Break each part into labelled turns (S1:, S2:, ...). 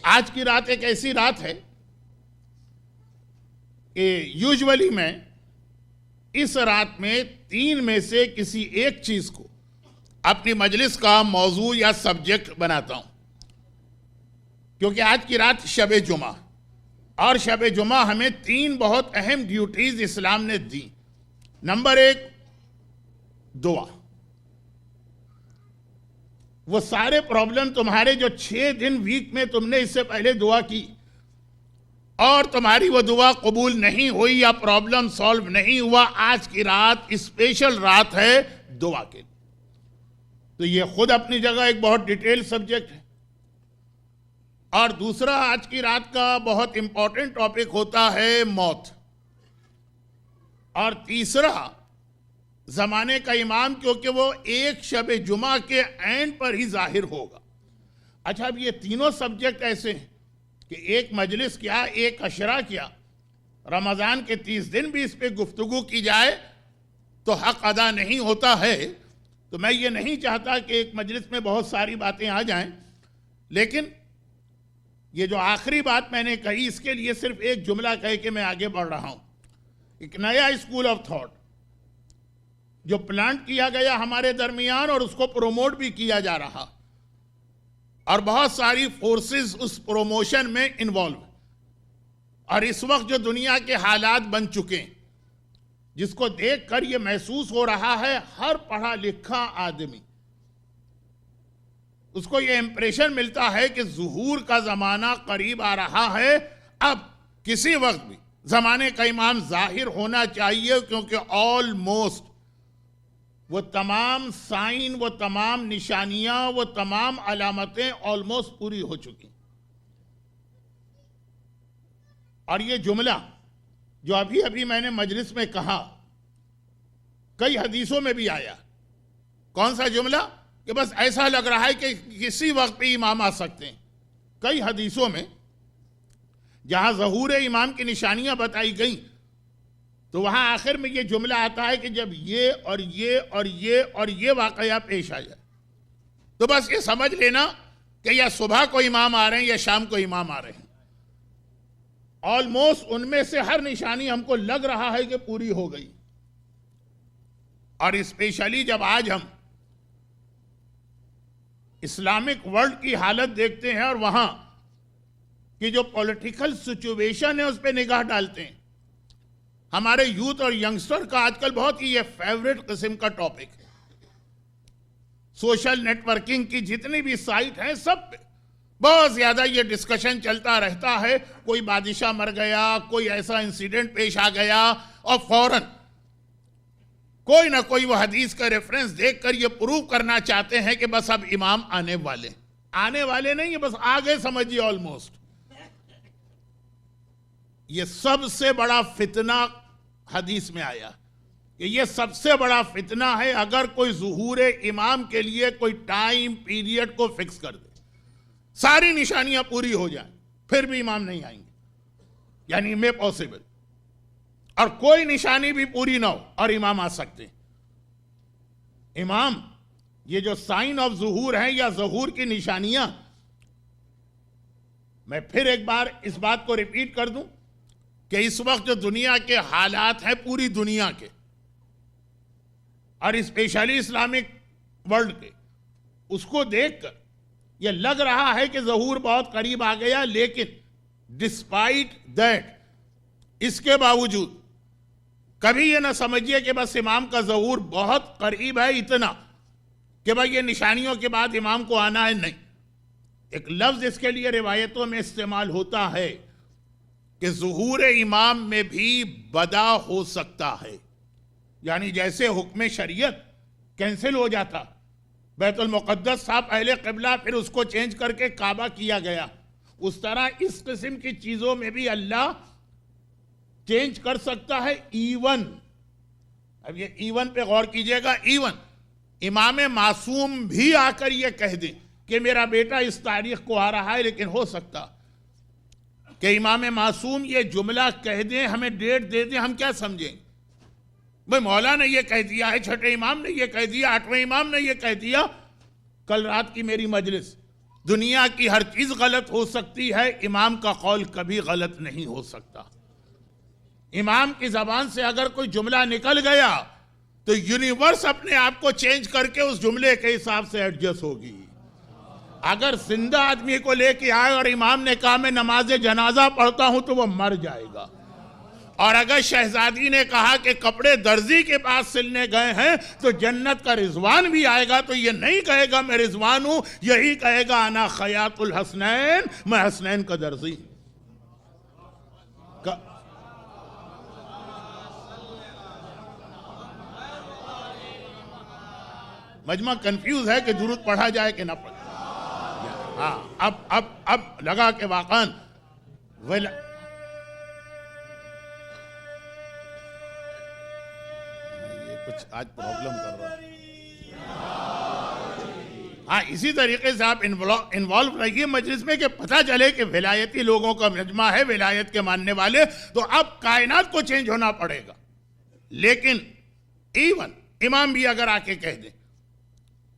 S1: आज की रात एक ऐसी रात है कि यूजुअली मैं इस रात में तीन में से किसी एक चीज को अपनी मजलिस का मौजू या सब्जेक्ट बनाता हूं, क्योंकि आज की रात शब जुमा, और शब जुमा हमें तीन बहुत अहम ड्यूटीज इस्लाम ने दी। नंबर एक, दुआ। वो सारे प्रॉब्लम तुम्हारे जो 6 दिन वीक में तुमने इससे पहले दुआ की और तुम्हारी वो दुआ कबूल नहीं हुई या प्रॉब्लम सॉल्व नहीं हुआ, आज की रात स्पेशल रात है दुआ के लिए। तो ये खुद अपनी जगह एक बहुत डिटेल सब्जेक्ट है। और दूसरा, आज की रात का बहुत इंपॉर्टेंट टॉपिक होता है मौत। और तीसरा, जमाने का इमाम, क्योंकि वो एक शब जुमा के एंड पर ही जाहिर होगा। अच्छा, अब ये तीनों सब्जेक्ट ऐसे हैं कि एक मजलिस क्या, एक अशरा क्या, रमज़ान के 30 दिन भी इस पर गुफ्तगू की जाए तो हक अदा नहीं होता है। तो मैं ये नहीं चाहता कि एक मजलिस में बहुत सारी बातें आ जाएं, लेकिन ये जो आखिरी बात मैंने कही, इसके लिए सिर्फ एक जुमला कह के मैं आगे बढ़ रहा हूं। एक नया स्कूल ऑफ थॉट जो प्लांट किया गया हमारे दरमियान, और उसको प्रोमोट भी किया जा रहा, और बहुत सारी फोर्सेस उस प्रोमोशन में इन्वॉल्व। और इस वक्त जो दुनिया के हालात बन चुके हैं, जिसको देखकर यह महसूस हो रहा है, हर पढ़ा लिखा आदमी, उसको यह इंप्रेशन मिलता है कि ज़ुहूर का जमाना करीब आ रहा है। अब किसी वक्त भी जमाने का इमाम जाहिर होना चाहिए, क्योंकि ऑलमोस्ट वो तमाम साइन, वो तमाम निशानियां, वो तमाम अलामतें ऑलमोस्ट पूरी हो चुकी। और ये जुमला जो अभी अभी मैंने मजलिस में कहा, कई हदीसों में भी आया। कौन सा जुमला? कि बस ऐसा लग रहा है कि किसी वक्त भी इमाम आ सकते हैं। कई हदीसों में जहां ज़हूर इमाम की निशानियां बताई गई, तो वहां आखिर में यह जुमला आता है कि जब ये और ये और ये और ये वाकया पेश आ जाए, तो बस ये समझ लेना कि या सुबह को इमाम आ रहे हैं या शाम को इमाम आ रहे हैं। ऑलमोस्ट उनमें से हर निशानी हमको लग रहा है कि पूरी हो गई। और स्पेशली जब आज हम इस्लामिक वर्ल्ड की हालत देखते हैं और वहां की जो पॉलिटिकल सिचुएशन है उस पर निगाह डालते हैं, हमारे यूथ और यंगस्टर का आजकल बहुत ही ये फेवरेट किस्म का टॉपिक है। सोशल नेटवर्किंग की जितनी भी साइट हैं, सब पे बहुत ज्यादा ये डिस्कशन चलता रहता है। कोई बादशाह मर गया, कोई ऐसा इंसिडेंट पेश आ गया, और फौरन कोई ना कोई वो हदीस का रेफरेंस देखकर ये प्रूव करना चाहते हैं कि बस अब इमाम आने वाले नहीं है, बस आ गए समझिए ऑलमोस्ट। ये सबसे बड़ा फितना हदीस में आया कि ये सबसे बड़ा फितना है अगर कोई ज़ुहूर इमाम के लिए कोई टाइम पीरियड को फिक्स कर दे, सारी निशानियां पूरी हो जाएं, फिर भी इमाम नहीं आएंगे, यानी मे पॉसिबल, और कोई निशानी भी पूरी ना हो और इमाम आ सकते हैं। इमाम, ये जो साइन ऑफ ज़ुहूर है या ज़ुहूर की निशानियां, मैं फिर एक बार इस बात को रिपीट कर दूं कि इस वक्त जो दुनिया के हालात हैं, पूरी दुनिया के और स्पेशली इस्लामिक वर्ल्ड के, उसको देखकर यह लग रहा है कि ज़हूर बहुत करीब आ गया। लेकिन डिस्पाइट दैट, इसके बावजूद कभी ये ना समझिए कि बस इमाम का ज़हूर बहुत करीब है, इतना कि भाई ये निशानियों के बाद इमाम को आना है। नहीं, एक लफ्ज इसके लिए रिवायतों में इस्तेमाल होता है कि ज़ुहूर इमाम में भी बदा हो सकता है, यानी जैसे हुक्म शरीयत कैंसिल हो जाता, बैतुल मुक़द्दस था पहले क़िबला, फिर उसको चेंज करके काबा किया गया, उस तरह इस किस्म की चीज़ों में भी अल्लाह चेंज कर सकता है। इवन, अब ये इवन पे गौर कीजिएगा, इवन इमाम मासूम भी आकर ये कह दें कि मेरा बेटा इस तारीख को आ रहा है, लेकिन हो सकता कि इमाम मासूम ये जुमला कह दें, हमें डेट दे दें, हम क्या समझें? भाई मौला ने ये कह दिया है, छठे इमाम ने ये कह दिया, आठवें इमाम ने ये कह दिया। कल रात की मेरी मजलिस दुनिया की हर चीज गलत हो सकती है, इमाम का कौल कभी गलत नहीं हो सकता। इमाम की जबान से अगर कोई जुमला निकल गया तो यूनिवर्स अपने आप को चेंज करके उस जुमले के हिसाब से एडजस्ट होगी। अगर जिंदा आदमी को लेके आए और इमाम ने कहा मैं नमाज जनाजा पढ़ता हूं तो वो मर जाएगा। और अगर शहजादी ने कहा कि कपड़े दर्जी के पास सिलने गए हैं तो जन्नत का रिजवान भी आएगा, तो ये नहीं कहेगा मैं रिजवान हूं, यही कहेगा अना खयातुल हसनैन, मैं हसनैन का दर्जी। मजमा कंफ्यूज है कि दुरूद पढ़ा जाए कि ना पढ़ा। हाँ, अब लगा के वाकन ये कुछ आज प्रॉब्लम कर रहा है। हाँ, इसी तरीके से आप इन्वॉल्व रहिए मजलिस में कि पता चले कि विलायती लोगों का मजमा है, विलायत के मानने वाले, तो अब कायनात को चेंज होना पड़ेगा। लेकिन इवन इमाम भी अगर आके कह दे,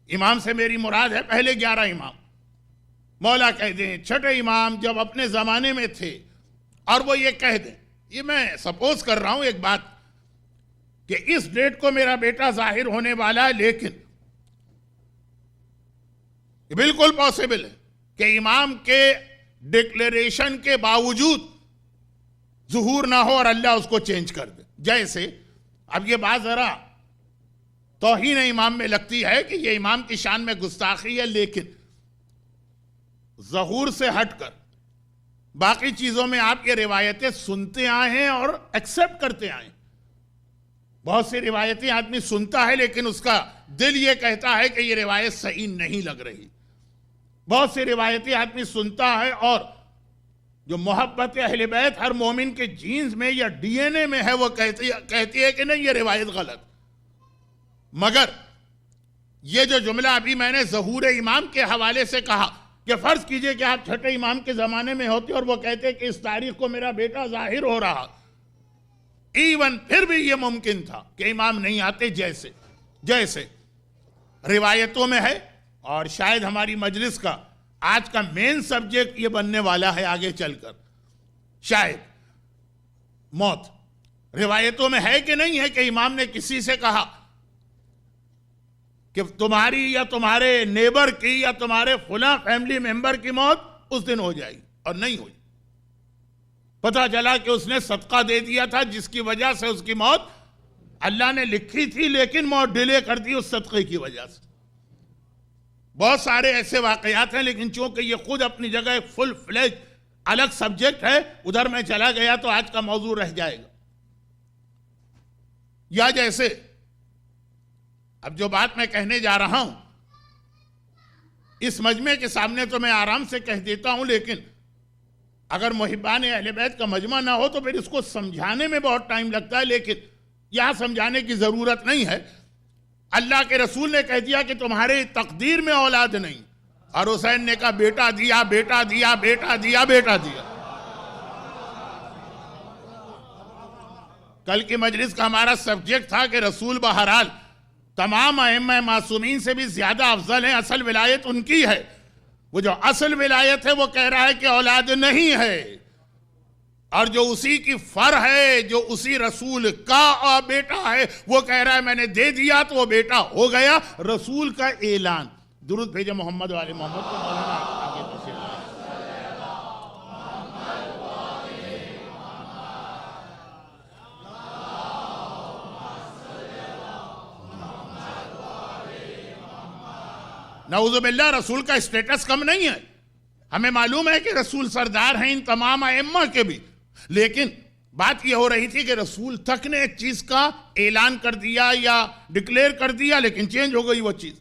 S1: इमाम से मेरी मुराद है पहले 11 इमाम, मौला कह दें छठे इमाम जब अपने ज़माने में थे और वो ये कह दें, ये मैं सपोज कर रहा हूं एक बात, कि इस डेट को मेरा बेटा जाहिर होने वाला है, लेकिन बिल्कुल पॉसिबल है कि इमाम के डिक्लेरेशन के बावजूद ज़ुहूर ना हो और अल्लाह उसको चेंज कर दे। जैसे अब ये बात ज़रा तौहीन इमाम में लगती है कि ये इमाम की शान में गुस्ताखी है, लेकिन ज़हूर से हटकर बाकी चीजों में आप ये रिवायतें सुनते आए हैं और एक्सेप्ट करते आए। बहुत सी रिवायतें आदमी सुनता है लेकिन उसका दिल ये कहता है कि ये रिवायत सही नहीं लग रही। बहुत सी रिवायतें आदमी सुनता है और जो मोहब्बत अहले बैत हर मोमिन के जीन्स में या डीएनए में है, वो कहती है कि नहीं ये रिवायत गलत। मगर ये जो जुमला अभी मैंने ज़हूर इमाम के हवाले से कहा कि फर्ज कीजिए कि आप छठे इमाम के जमाने में होते और वो कहते कि इस तारीख को मेरा बेटा जाहिर हो रहा, इवन फिर भी ये मुमकिन था कि इमाम नहीं आते, जैसे रिवायतों में है। और शायद हमारी मजलिस का आज का मेन सब्जेक्ट ये बनने वाला है आगे चलकर, शायद मौत। रिवायतों में है कि नहीं है कि इमाम ने किसी से कहा कि तुम्हारी या तुम्हारे नेबर की या तुम्हारे फुला फैमिली मेंबर की मौत उस दिन हो जाएगी, और नहीं हुई। पता चला कि उसने सदका दे दिया था जिसकी वजह से उसकी मौत अल्लाह ने लिखी थी, लेकिन मौत डिले कर दी उस सदक़े की वजह से। बहुत सारे ऐसे वाकयात हैं, लेकिन चूंकि ये खुद अपनी जगह एक फुल फ्लेज अलग सब्जेक्ट है, उधर मैं चला गया तो आज का मौजू रह जाएगा। या जैसे अब जो बात मैं कहने जा रहा हूं इस मजमे के सामने तो मैं आराम से कह देता हूं, लेकिन अगर मुहिब्बान अहले बैत का मजमा ना हो तो फिर इसको समझाने में बहुत टाइम लगता है, लेकिन यहां समझाने की जरूरत नहीं है। अल्लाह के रसूल ने कह दिया कि तुम्हारे तकदीर में औलाद नहीं, और हुसैन ने कहा बेटा दिया, बेटा दिया, बेटा दिया, बेटा दिया। कल की मजलिस का हमारा सब्जेक्ट था कि रसूल बहरहाल तमाम अइम्मा मासूमीन से भी ज्यादा अफजल है, असल विलायत उनकी है। वो जो असल विलायत है वो कह रहा है कि औलाद नहीं है, और जो उसी की फर है, जो उसी रसूल का बेटा है, वो कह रहा है मैंने दे दिया तो वो बेटा हो गया। रसूल का ऐलान। दुरूद भेजे मोहम्मद वाले मोहम्मद को। मौलाना आगे तशरीफ लाए। नऊज़ुबिल्लाह, रसूल का स्टेटस कम नहीं है। हमें मालूम है कि रसूल सरदार हैं इन तमाम अइम्मा के भी, लेकिन बात यह हो रही थी कि रसूल तक ने एक चीज का ऐलान कर दिया या डिक्लेयर कर दिया, लेकिन चेंज हो गई वो चीज।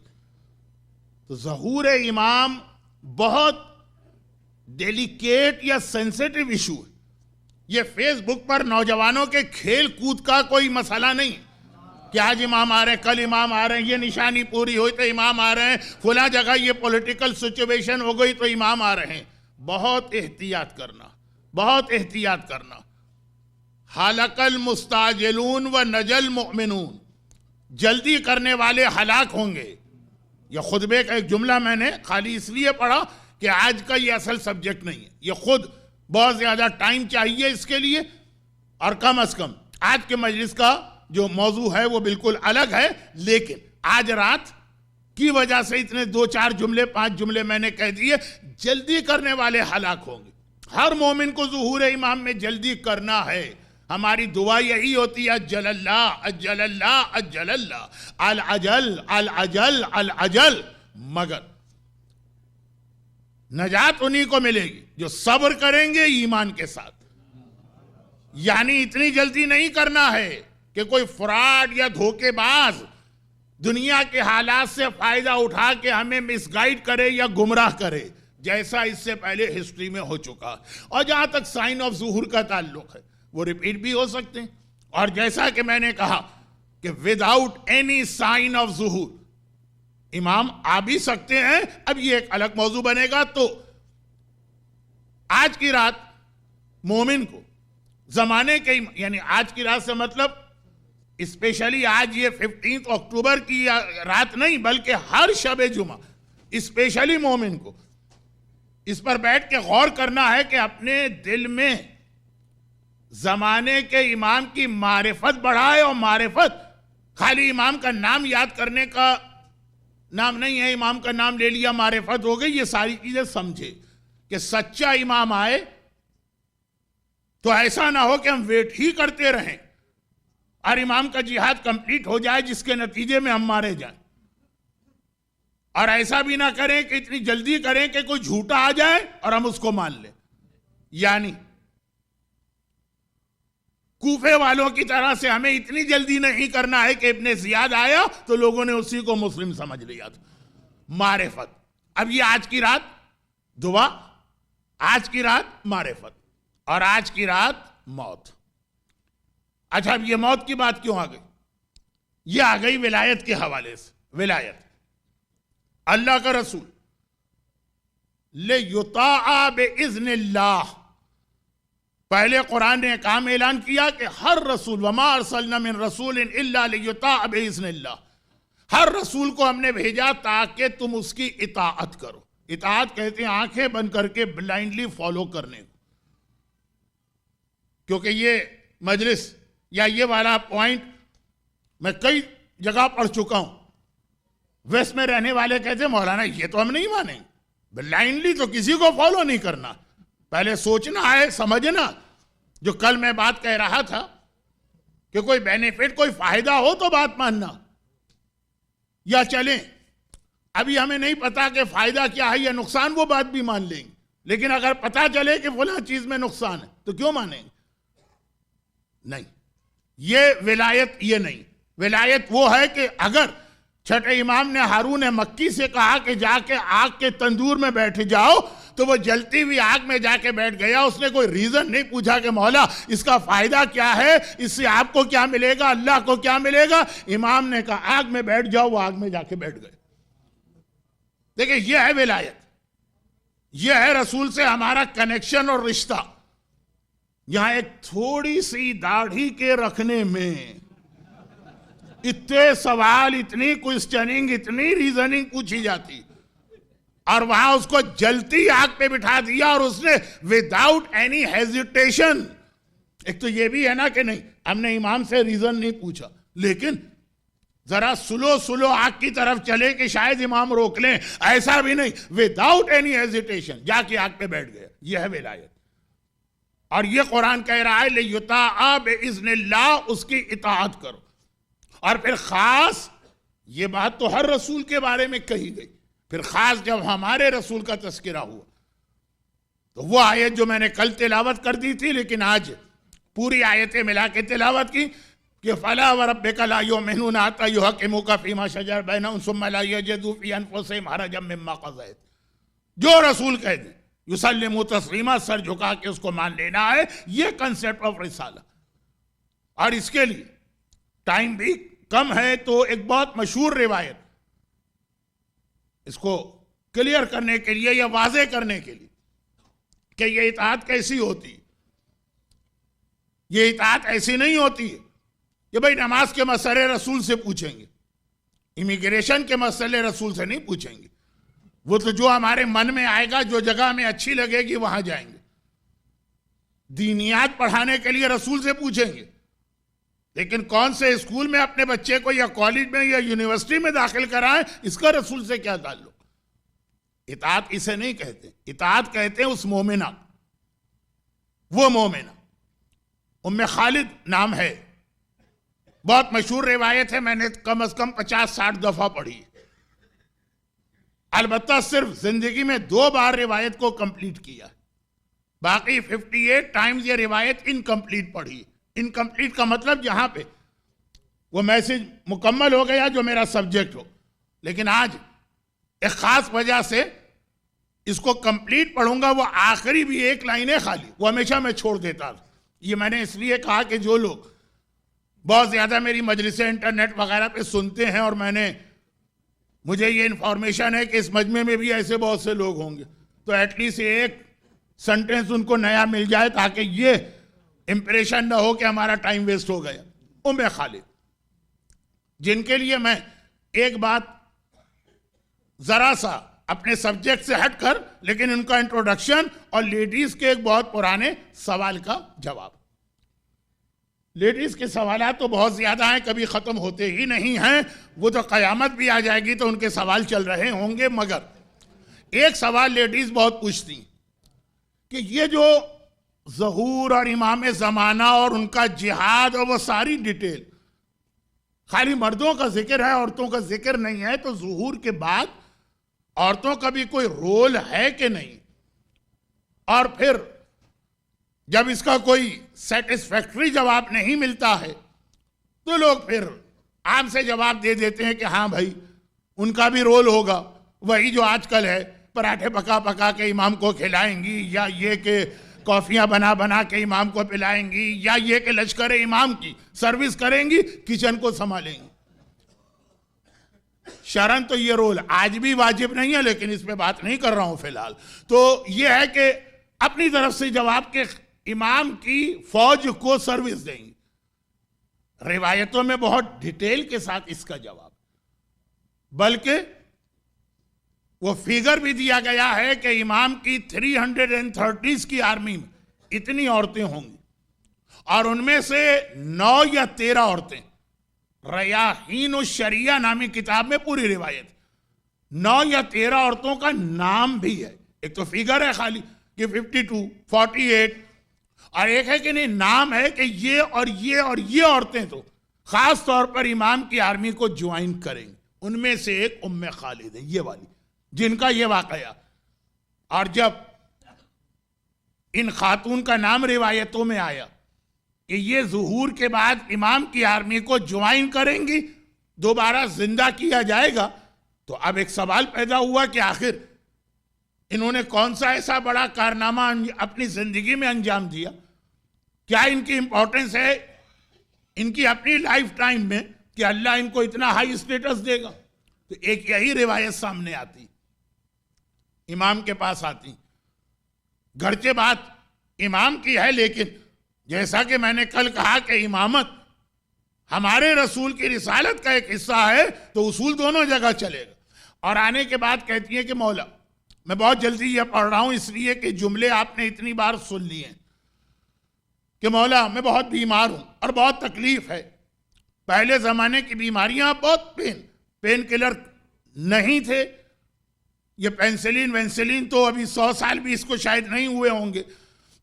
S1: तो ज़हूर इमाम बहुत डेलिकेट या सेंसिटिव इशू है। ये फेसबुक पर नौजवानों के खेल कूद का कोई मसला नहीं कि आज इमाम आ रहे हैं, कल इमाम आ रहे हैं, ये निशानी पूरी हुई तो इमाम आ रहे हैं, खुला जगह ये पॉलिटिकल सिचुएशन हो गई तो इमाम आ रहे हैं। बहुत एहतियात करना, बहुत एहतियात करना। हालकल मुस्ताजिलून व नजल मुमिनून, जल्दी करने वाले हलाक होंगे। यह खुतबे का एक जुमला मैंने खाली इसलिए पढ़ा कि आज का ये असल सब्जेक्ट नहीं है, ये खुद बहुत ज्यादा टाइम चाहिए इसके लिए, और कम से कम आज के मजलिस का जो मौजू है वो बिल्कुल अलग है। लेकिन आज रात की वजह से इतने 2-4 जुमले 5 जुमले मैंने कह दिए, जल्दी करने वाले हलाक होंगे। हर मोमिन को ज़ुहूर इमाम में जल्दी करना है। हमारी दुआ यही होती है, अज्जलल्लाह अज्जलल्लाह अज्जलल्लाह, अल अजल अल अजल अल अजल। मगर नजात उन्हीं को मिलेगी जो सब्र करेंगे ईमान के साथ। यानी इतनी जल्दी नहीं करना है कि कोई फ्रॉड या धोखेबाज दुनिया के हालात से फायदा उठा के हमें मिसगाइड करे या गुमराह करे, जैसा इससे पहले हिस्ट्री में हो चुका। और जहां तक साइन ऑफ ज़ुहूर का ताल्लुक है वो रिपीट भी हो सकते हैं। और जैसा कि मैंने कहा कि विदाउट एनी साइन ऑफ ज़ुहूर इमाम आ भी सकते हैं। अब ये एक अलग मौजू बनेगा। तो आज की रात मोमिन को जमाने के, यानी आज की रात से मतलब स्पेशली आज ये 15 अक्टूबर की रात नहीं, बल्कि हर शब जुमा स्पेशली मोमिन को इस पर बैठ के गौर करना है कि अपने दिल में जमाने के इमाम की मारिफत बढ़ाए। और मारिफत खाली इमाम का नाम याद करने का नाम नहीं है, इमाम का नाम ले लिया मारिफत हो गई। ये सारी चीजें समझे कि सच्चा इमाम आए तो ऐसा ना हो कि हम वेट ही करते रहें और इमाम का जिहाद कंप्लीट हो जाए जिसके नतीजे में हम मारे जाएं। और ऐसा भी ना करें कि इतनी जल्दी करें कि कोई झूठा आ जाए और हम उसको मान लें। यानी कूफे वालों की तरह से हमें इतनी जल्दी नहीं करना है कि इब्ने ज़ियाद आया तो लोगों ने उसी को मुस्लिम समझ लिया था। मारिफत। अब ये आज की रात दुआ, आज की रात मारिफत और आज की रात मौत। अच्छा, अब ये मौत की बात क्यों आ गई? ये आ गई विलायत के हवाले से। विलायत अल्लाह का रसूल ले युताअ बिइज़्निल्लाह। पहले कुरान ने काम ऐलान किया कि हर रसूल वमा अरसलना मिन रसूलिन इल्ला लियुताअ बिइज़्निल्लाह। हर रसूल को हमने भेजा ताकि तुम उसकी इताअत करो। इताअत कहते हैं आंखें बंद करके ब्लाइंडली फॉलो करने को। क्योंकि ये मजलिस या ये वाला पॉइंट मैं कई जगह पढ़ चुका हूं। वेस्ट में रहने वाले कहते मौलाना ये तो हम नहीं मानेंगे, ब्लाइंडली तो किसी को फॉलो नहीं करना, पहले सोचना है, समझना। जो कल मैं बात कह रहा था कि कोई बेनिफिट कोई फायदा हो तो बात मानना या चलें। अभी हमें नहीं पता कि फायदा क्या है या नुकसान, वो बात भी मान लेंगे। लेकिन अगर पता चले कि फला चीज में नुकसान है तो क्यों मानेंगे? नहीं, ये विलायत ये नहीं। विलायत वो है कि अगर छठे इमाम ने हारून मक्की से कहा कि जाके आग के तंदूर में बैठ जाओ तो वो जलती हुई आग में जाके बैठ गया। उसने कोई रीजन नहीं पूछा कि मौला इसका फायदा क्या है, इससे आपको क्या मिलेगा, अल्लाह को क्या मिलेगा। इमाम ने कहा आग में बैठ जाओ, वो आग में जाके बैठ गए। देखिए यह है विलायत, यह है रसूल से हमारा कनेक्शन और रिश्ता। यहां एक थोड़ी सी दाढ़ी के रखने में इतने सवाल, इतनी क्वेश्चनिंग, इतनी रीजनिंग पूछी जाती, और वहां उसको जलती आग पे बिठा दिया और उसने विदाउट एनी हेजिटेशन। एक तो ये भी है ना कि नहीं हमने इमाम से रीजन नहीं पूछा, लेकिन जरा सुलो सुलो आग की तरफ चले कि शायद इमाम रोक लें, ऐसा भी नहीं, विदाउट एनी हेजिटेशन जाके आग पे बैठ गया। यह है विलायत। और यह कुरान कह रहा है लियुताअ बिइज़्निल्लाह, उसकी इताअत करो। और फिर खास ये बात तो हर रसूल के बारे में कही गई, फिर खास जब हमारे रसूल का तस्करा हुआ तो वो आयत जो मैंने कल तिलावत कर दी थी, लेकिन आज पूरी आयतें मिला के तिलावत की कि फला व रब्बिका ला युमिनूना हत्ता युहक्किमुका फीमा शजर बैनहुम सुम्मा ला यजिदू फी अनफुसिहिम हरजम मिम्मा क़ज़ैत। जो रसूल कह दे युसल्लिमू तस्लीमा, सर झुका के उसको मान लेना है। ये कंसेप्ट ऑफ रिसाला। और इसके लिए टाइम भी कम है तो एक बहुत मशहूर रिवायत इसको क्लियर करने के लिए या वाज़े करने के लिए कि ये इताअत कैसी होती। ये इताअत ऐसी नहीं होती है कि भाई नमाज के मसले रसूल से पूछेंगे, इमिग्रेशन के मसले रसूल से नहीं पूछेंगे। वो तो जो हमारे मन में आएगा, जो जगह हमें अच्छी लगेगी वहां जाएंगे। दीनियात पढ़ाने के लिए रसूल से पूछेंगे, लेकिन कौन से स्कूल में अपने बच्चे को या कॉलेज में या यूनिवर्सिटी में दाखिल कराएं, इसका रसूल से क्या ताल्लुक। इताअत इसे नहीं कहते, इताअत कहते हैं उस मोमिना, वो मोमिना। उम्मे खालिद नाम है, बहुत मशहूर रिवायत है, मैंने कम से कम 50-60 दफा पढ़ी। अलबत्ता सिर्फ जिंदगी में 2 बार रिवायत को कंप्लीट किया, बाकी 58 टाइम्स ये रिवायत इनकम्प्लीट पढ़ी। इनकम्प्लीट का मतलब जहां पे वो मैसेज मुकम्मल हो गया जो मेरा सब्जेक्ट हो, लेकिन आज एक खास वजह से इसको कंप्लीट पढ़ूंगा। वो आखिरी भी 1 लाइन है खाली, वो हमेशा मैं छोड़ देता था। ये मैंने इसलिए कहा कि जो लोग बहुत ज्यादा मेरी मजलिसें इंटरनेट वगैरह पे सुनते हैं, और मुझे ये इंफॉर्मेशन है कि इस मजमे में भी ऐसे बहुत से लोग होंगे, तो एटलीस्ट एक सेंटेंस उनको नया मिल जाए ताकि ये इंप्रेशन ना हो कि हमारा टाइम वेस्ट हो गया। उम्मे खालिद, जिनके लिए मैं एक बात जरा सा अपने सब्जेक्ट से हटकर, लेकिन उनका इंट्रोडक्शन और लेडीज के एक बहुत पुराने सवाल का जवाब। लेडीज के सवालात तो बहुत ज्यादा हैं, कभी खत्म होते ही नहीं हैं। वो तो कयामत भी आ जाएगी तो उनके सवाल चल रहे होंगे, मगर एक सवाल लेडीज बहुत पूछती कि ये जो ज़हूर और इमाम ज़माना और उनका जिहाद और वो सारी डिटेल, खाली मर्दों का जिक्र है, औरतों का जिक्र नहीं है, तो ज़हूर के बाद औरतों का भी कोई रोल है कि नहीं। और फिर जब इसका कोई सेटिस्फैक्ट्री जवाब नहीं मिलता है तो लोग फिर आम से जवाब दे देते हैं कि हाँ भाई उनका भी रोल होगा, वही जो आजकल है, पराठे पका पका के इमाम को खिलाएंगी, या ये कि कॉफियां बना बना के इमाम को पिलाएंगी, या ये कि लश्कर इमाम की सर्विस करेंगी, किचन को संभालेंगी। शरन तो ये रोल आज भी वाजिब नहीं है, लेकिन इस पे बात नहीं कर रहा हूं फिलहाल। तो ये है कि अपनी तरफ से जवाब के इमाम की फौज को सर्विस देंगी। रिवायतों में बहुत डिटेल के साथ इसका जवाब, बल्कि वो फिगर भी दिया गया है कि इमाम की 330 की आर्मी में इतनी औरतें होंगी, और उनमें से 9 या 13 औरतें, रयाहीन शरिया नामी किताब में पूरी रिवायत 9 या 13 औरतों का नाम भी है। एक तो फिगर है खाली कि 52, 48, और एक है कि नहीं, नाम है कि ये और ये और ये औरतें तो खास तौर पर इमाम की आर्मी को ज्वाइन करेंगी। उनमें से एक उम्मे खालिद है, ये वाली, जिनका ये वाकया। और जब इन खातून का नाम रिवायतों में आया कि ये ज़ुहूर के बाद इमाम की आर्मी को ज्वाइन करेंगी, दोबारा जिंदा किया जाएगा, तो अब एक सवाल पैदा हुआ कि आखिर इन्होंने कौन सा ऐसा बड़ा कारनामा अपनी जिंदगी में अंजाम दिया, क्या इनकी इंपॉर्टेंस है इनकी अपनी लाइफ टाइम में कि अल्लाह इनको इतना हाई स्टेटस देगा। तो एक यही रिवायत सामने आती, इमाम के पास आती, घरचे बात इमाम की है, लेकिन जैसा कि मैंने कल कहा कि इमामत हमारे रसूल की रिसालत का एक हिस्सा है, तो उसूल दोनों जगह चलेगा। और आने के बाद कहती है कि मौला, मैं बहुत जल्दी यह पढ़ रहा हूं इसलिए कि जुमले आपने इतनी बार सुन लिए हैं, कि मौला मैं बहुत बीमार हूं और बहुत तकलीफ है। पहले जमाने की बीमारियां बहुत पेन किलर नहीं थे, ये पेंसिलिन वेंसिलिन तो अभी 100 साल भी इसको शायद नहीं हुए होंगे,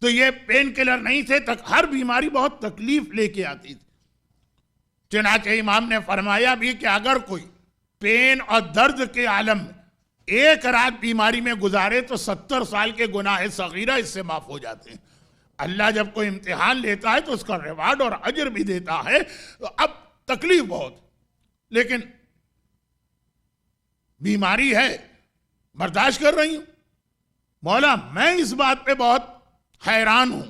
S1: तो ये पेन किलर नहीं थे, तक हर बीमारी बहुत तकलीफ लेके आती थी। चुनाचे इमाम ने फरमाया भी कि अगर कोई पेन और दर्द के आलम में एक रात बीमारी में गुजारे तो 70 साल के गुनाह सगीरा इससे माफ हो जाते हैं। अल्लाह जब कोई इम्तिहान लेता है तो उसका रिवार्ड और अजर भी देता है। तो अब तकलीफ बहुत, लेकिन बीमारी है, बर्दाश्त कर रही हूं। मौला मैं इस बात पे बहुत हैरान हूं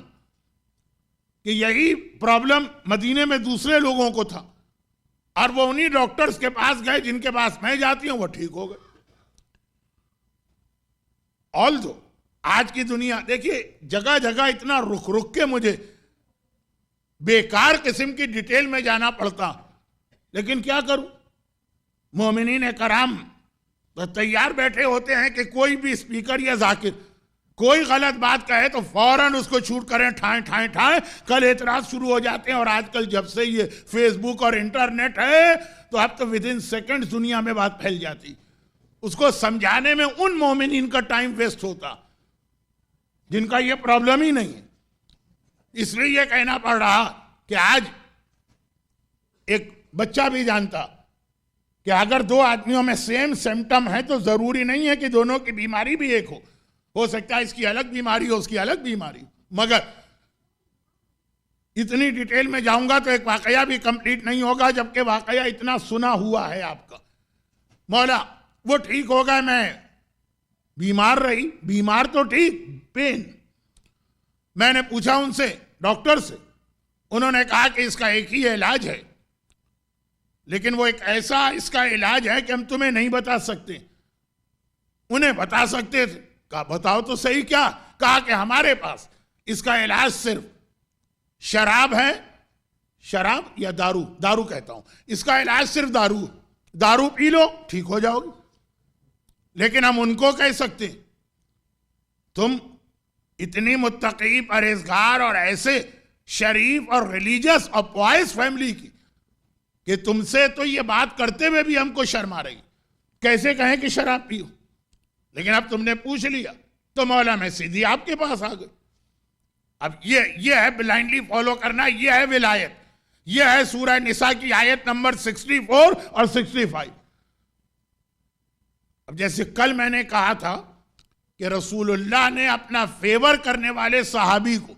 S1: कि यही प्रॉब्लम मदीने में दूसरे लोगों को था, और वो उन्हीं डॉक्टर्स के पास गए जिनके पास मैं जाती हूं, वो ठीक हो गए। ऑल्दो आज की दुनिया देखिए, जगह जगह इतना रुक रुक के मुझे बेकार किस्म की डिटेल में जाना पड़ता, लेकिन क्या करूं, मोमिनीन कराम तो तैयार बैठे होते हैं कि कोई भी स्पीकर या जाकिर कोई गलत बात कहे तो फौरन उसको शूट करें, ठाएं ठाएं ठाएं। कल एतराज शुरू हो जाते हैं। और आजकल जब से ये फेसबुक और इंटरनेट है तो अब तो विद इन सेकेंड दुनिया में बात फैल जाती। उसको समझाने में उन मोमिनीन का टाइम वेस्ट होता जिनका ये प्रॉब्लम ही नहीं है। इसलिए ये कहना पड़ रहा कि आज एक बच्चा भी जानता कि अगर दो आदमियों में सेम सिम्टम है तो जरूरी नहीं है कि दोनों की बीमारी भी एक हो सकता है इसकी अलग बीमारी हो, उसकी अलग बीमारी। मगर इतनी डिटेल में जाऊंगा तो एक वाकया भी कंप्लीट नहीं होगा, जबकि वाकया इतना सुना हुआ है आपका। मौला वो ठीक हो गए, मैं बीमार रही, बीमार तो ठीक, पेन। मैंने पूछा उनसे, डॉक्टर से, उन्होंने कहा कि इसका एक ही इलाज है, लेकिन वो एक ऐसा इसका इलाज है कि हम तुम्हें नहीं बता सकते। उन्हें बता सकते थे, कहा बताओ तो सही क्या। कहा कि हमारे पास इसका इलाज सिर्फ शराब है, शराब या दारू, दारू कहता हूं, इसका इलाज सिर्फ दारू, दारू पी लो ठीक हो जाओगे। लेकिन हम उनको कह सकते तुम इतनी मुत्तकी, परहेजगार और ऐसे शरीफ और रिलीजियस और पॉइस फैमिली की कि तुमसे तो ये बात करते हुए भी हमको शर्म आ रही, कैसे कहें कि शराब पियो। लेकिन अब तुमने पूछ लिया तो मौला मैं सीधी आपके पास आ गई। अब ये है ब्लाइंडली फॉलो करना, ये है विलायत, ये है सूरह निसा की आयत नंबर 64 और 65। अब जैसे कल मैंने कहा था कि रसूलुल्लाह ने अपना फेवर करने वाले सहाबी को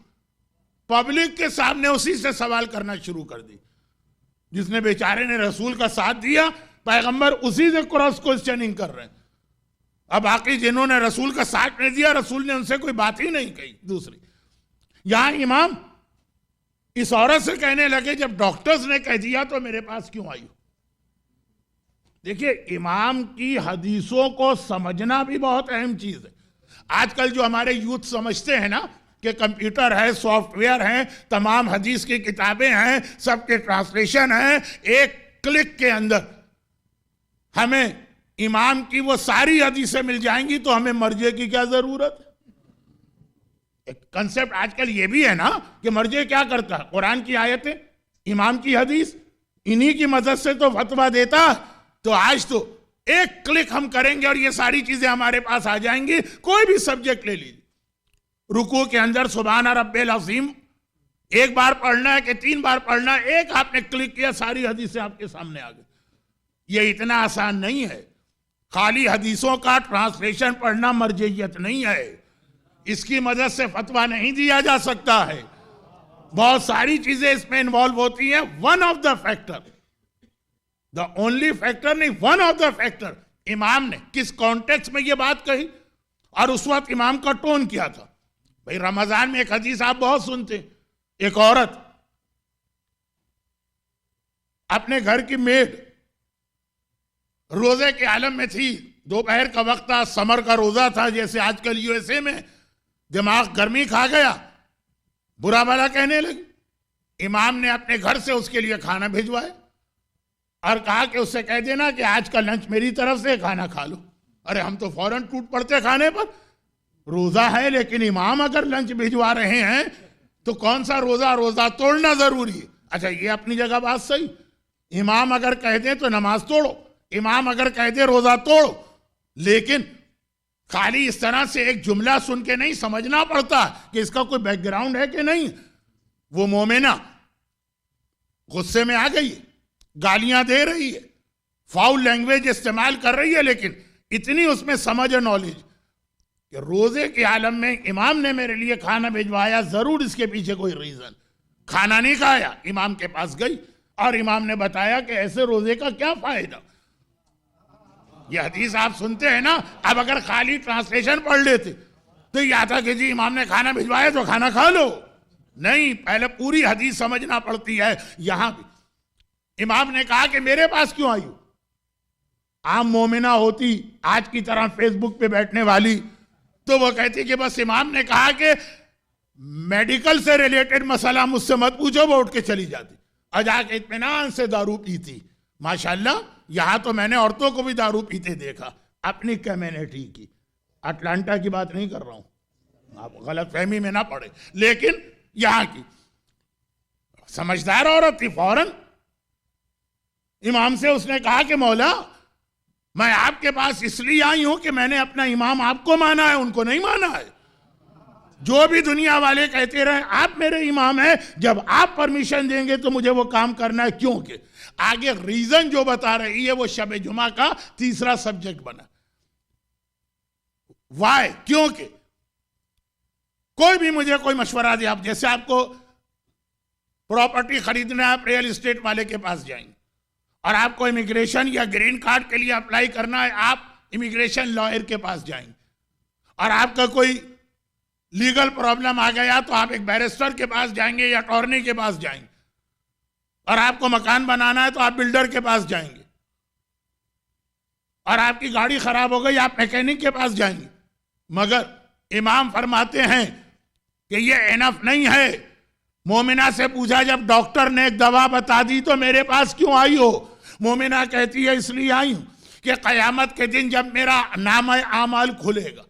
S1: पब्लिक के सामने उसी से सवाल करना शुरू कर दी, जिसने बेचारे ने रसूल का साथ दिया, पैगंबर उसी से क्रॉस क्वेश्चनिंग कर रहे हैं। अब बाकी जिन्होंने रसूल का साथ नहीं दिया, रसूल ने उनसे कोई बात ही नहीं कही। दूसरी, यहां इमाम इस औरत से कहने लगे जब डॉक्टर्स ने कह दिया तो मेरे पास क्यों आई हो। देखिए, इमाम की हदीसों को समझना भी बहुत अहम चीज है। आजकल जो हमारे यूथ समझते हैं ना कि कंप्यूटर है, सॉफ्टवेयर है, तमाम हदीस की किताबें हैं, सबके ट्रांसलेशन हैं, एक क्लिक के अंदर हमें इमाम की वो सारी हदीसें मिल जाएंगी तो हमें मर्जे की क्या जरूरत है। एक कंसेप्ट आजकल ये भी है ना कि मर्जे क्या करता है, कुरान की आयतें, इमाम की हदीस, इन्हीं की मदद से तो फतवा देता। तो आज तो एक क्लिक हम करेंगे और ये सारी चीजें हमारे पास आ जाएंगी। कोई भी सब्जेक्ट ले लीजिए, रुकू के अंदर सुभान रब्बिल अज़ीम एक बार पढ़ना है कि 3 बार पढ़ना है, एक आपने क्लिक किया सारी हदीसें आपके सामने आ गई। ये इतना आसान नहीं है। खाली हदीसों का ट्रांसलेशन पढ़ना मर्जियत नहीं है, इसकी मदद से फतवा नहीं दिया जा सकता है। बहुत सारी चीजें इसमें इन्वॉल्व होती हैं। One of the factor, the only factor नहीं, वन ऑफ द फैक्टर, इमाम ने किस कॉन्टेक्स्ट में ये बात कही और उस वक्त इमाम का टोन क्या था। भाई रमजान में एक हदीस आप बहुत सुनते, एक औरत अपने घर की मेड रोजे के आलम में थी, दोपहर का वक्त था, समर का रोजा था, जैसे आजकल यूएसए में दिमाग गर्मी खा गया, बुरा भला कहने लगी। इमाम ने अपने घर से उसके लिए खाना भिजवाया और कहा कि उससे कह देना कि आज का लंच मेरी तरफ से, खाना खा लो। अरे हम तो फौरन टूट पड़ते खाने पर, रोजा है, लेकिन इमाम अगर लंच भिजवा रहे हैं तो कौन सा रोजा, रोजा तोड़ना जरूरी है। अच्छा, ये अपनी जगह बात सही, इमाम अगर कह दे तो नमाज तोड़ो, इमाम अगर कह दे रोजा तोड़ो, लेकिन खाली इस तरह से एक जुमला सुन के नहीं, समझना पड़ता कि इसका कोई बैकग्राउंड है कि नहीं। वो मोमेना गुस्से में आ गई, गालियां दे रही है, फाउल लैंग्वेज इस्तेमाल कर रही है, लेकिन इतनी उसमें समझ और नॉलेज कि रोजे के आलम में इमाम ने मेरे लिए खाना भिजवाया, जरूर इसके पीछे कोई रीजन। खाना नहीं खाया, इमाम के पास गई और इमाम ने बताया कि ऐसे रोजे का क्या फायदा। ये हदीस आप सुनते हैं ना, अब अगर खाली ट्रांसलेशन पढ़ लेते तो ये आता कि जी इमाम ने खाना भिजवाया तो खाना खा लो। नहीं, पहले पूरी हदीस समझना पड़ती है। यहां भी इमाम ने कहा कि मेरे पास क्यों आई हो। आम मोमिना होती आज की तरह फेसबुक पे बैठने वाली तो वो कहती कि बस इमाम ने कहा कि मेडिकल से रिलेटेड मसला मुझसे मत पूछो, वो उठ के चली जाती और जाके इत्मीनान से दारू पीती। माशाल्लाह, यहां तो मैंने औरतों को भी दारू पीते देखा, अपनी कम्युनिटी की, अटलांटा की बात नहीं कर रहा हूं, आप गलत फहमी में ना पड़े, लेकिन यहां की समझदार औरत थी। फौरन इमाम से उसने कहा कि मौला, मैं आपके पास इसलिए आई हूं कि मैंने अपना इमाम आपको माना है, उनको नहीं माना है। जो भी दुनिया वाले कहते रहे आप मेरे इमाम हैं, जब आप परमिशन देंगे तो मुझे वो काम करना है। क्योंकि आगे रीजन जो बता रही है वो शब जुमा का तीसरा सब्जेक्ट बना। वाई? क्योंकि कोई भी मुझे कोई मशवरा दे, आप जैसे आपको प्रॉपर्टी खरीदना है, आप रियल एस्टेट वाले के पास जाएंगे, और आपको इमिग्रेशन या ग्रीन कार्ड के लिए अप्लाई करना है, आप इमिग्रेशन लॉयर के पास जाएंगे, और आपका कोई लीगल प्रॉब्लम आ गया तो आप एक बैरिस्टर के पास जाएंगे या अटॉर्नी के पास जाएंगे, और आपको मकान बनाना है तो आप बिल्डर के पास जाएंगे, और आपकी गाड़ी खराब हो गई आप मैकेनिक के पास जाएंगे। मगर इमाम फरमाते हैं कि ये इनफ नहीं है। मोमिना से पूछा, जब डॉक्टर ने एक दवा बता दी तो मेरे पास क्यों आई हो? मोमिना कहती है, इसलिए आई हूं कि कयामत के दिन जब मेरा नाम आमाल खुलेगा,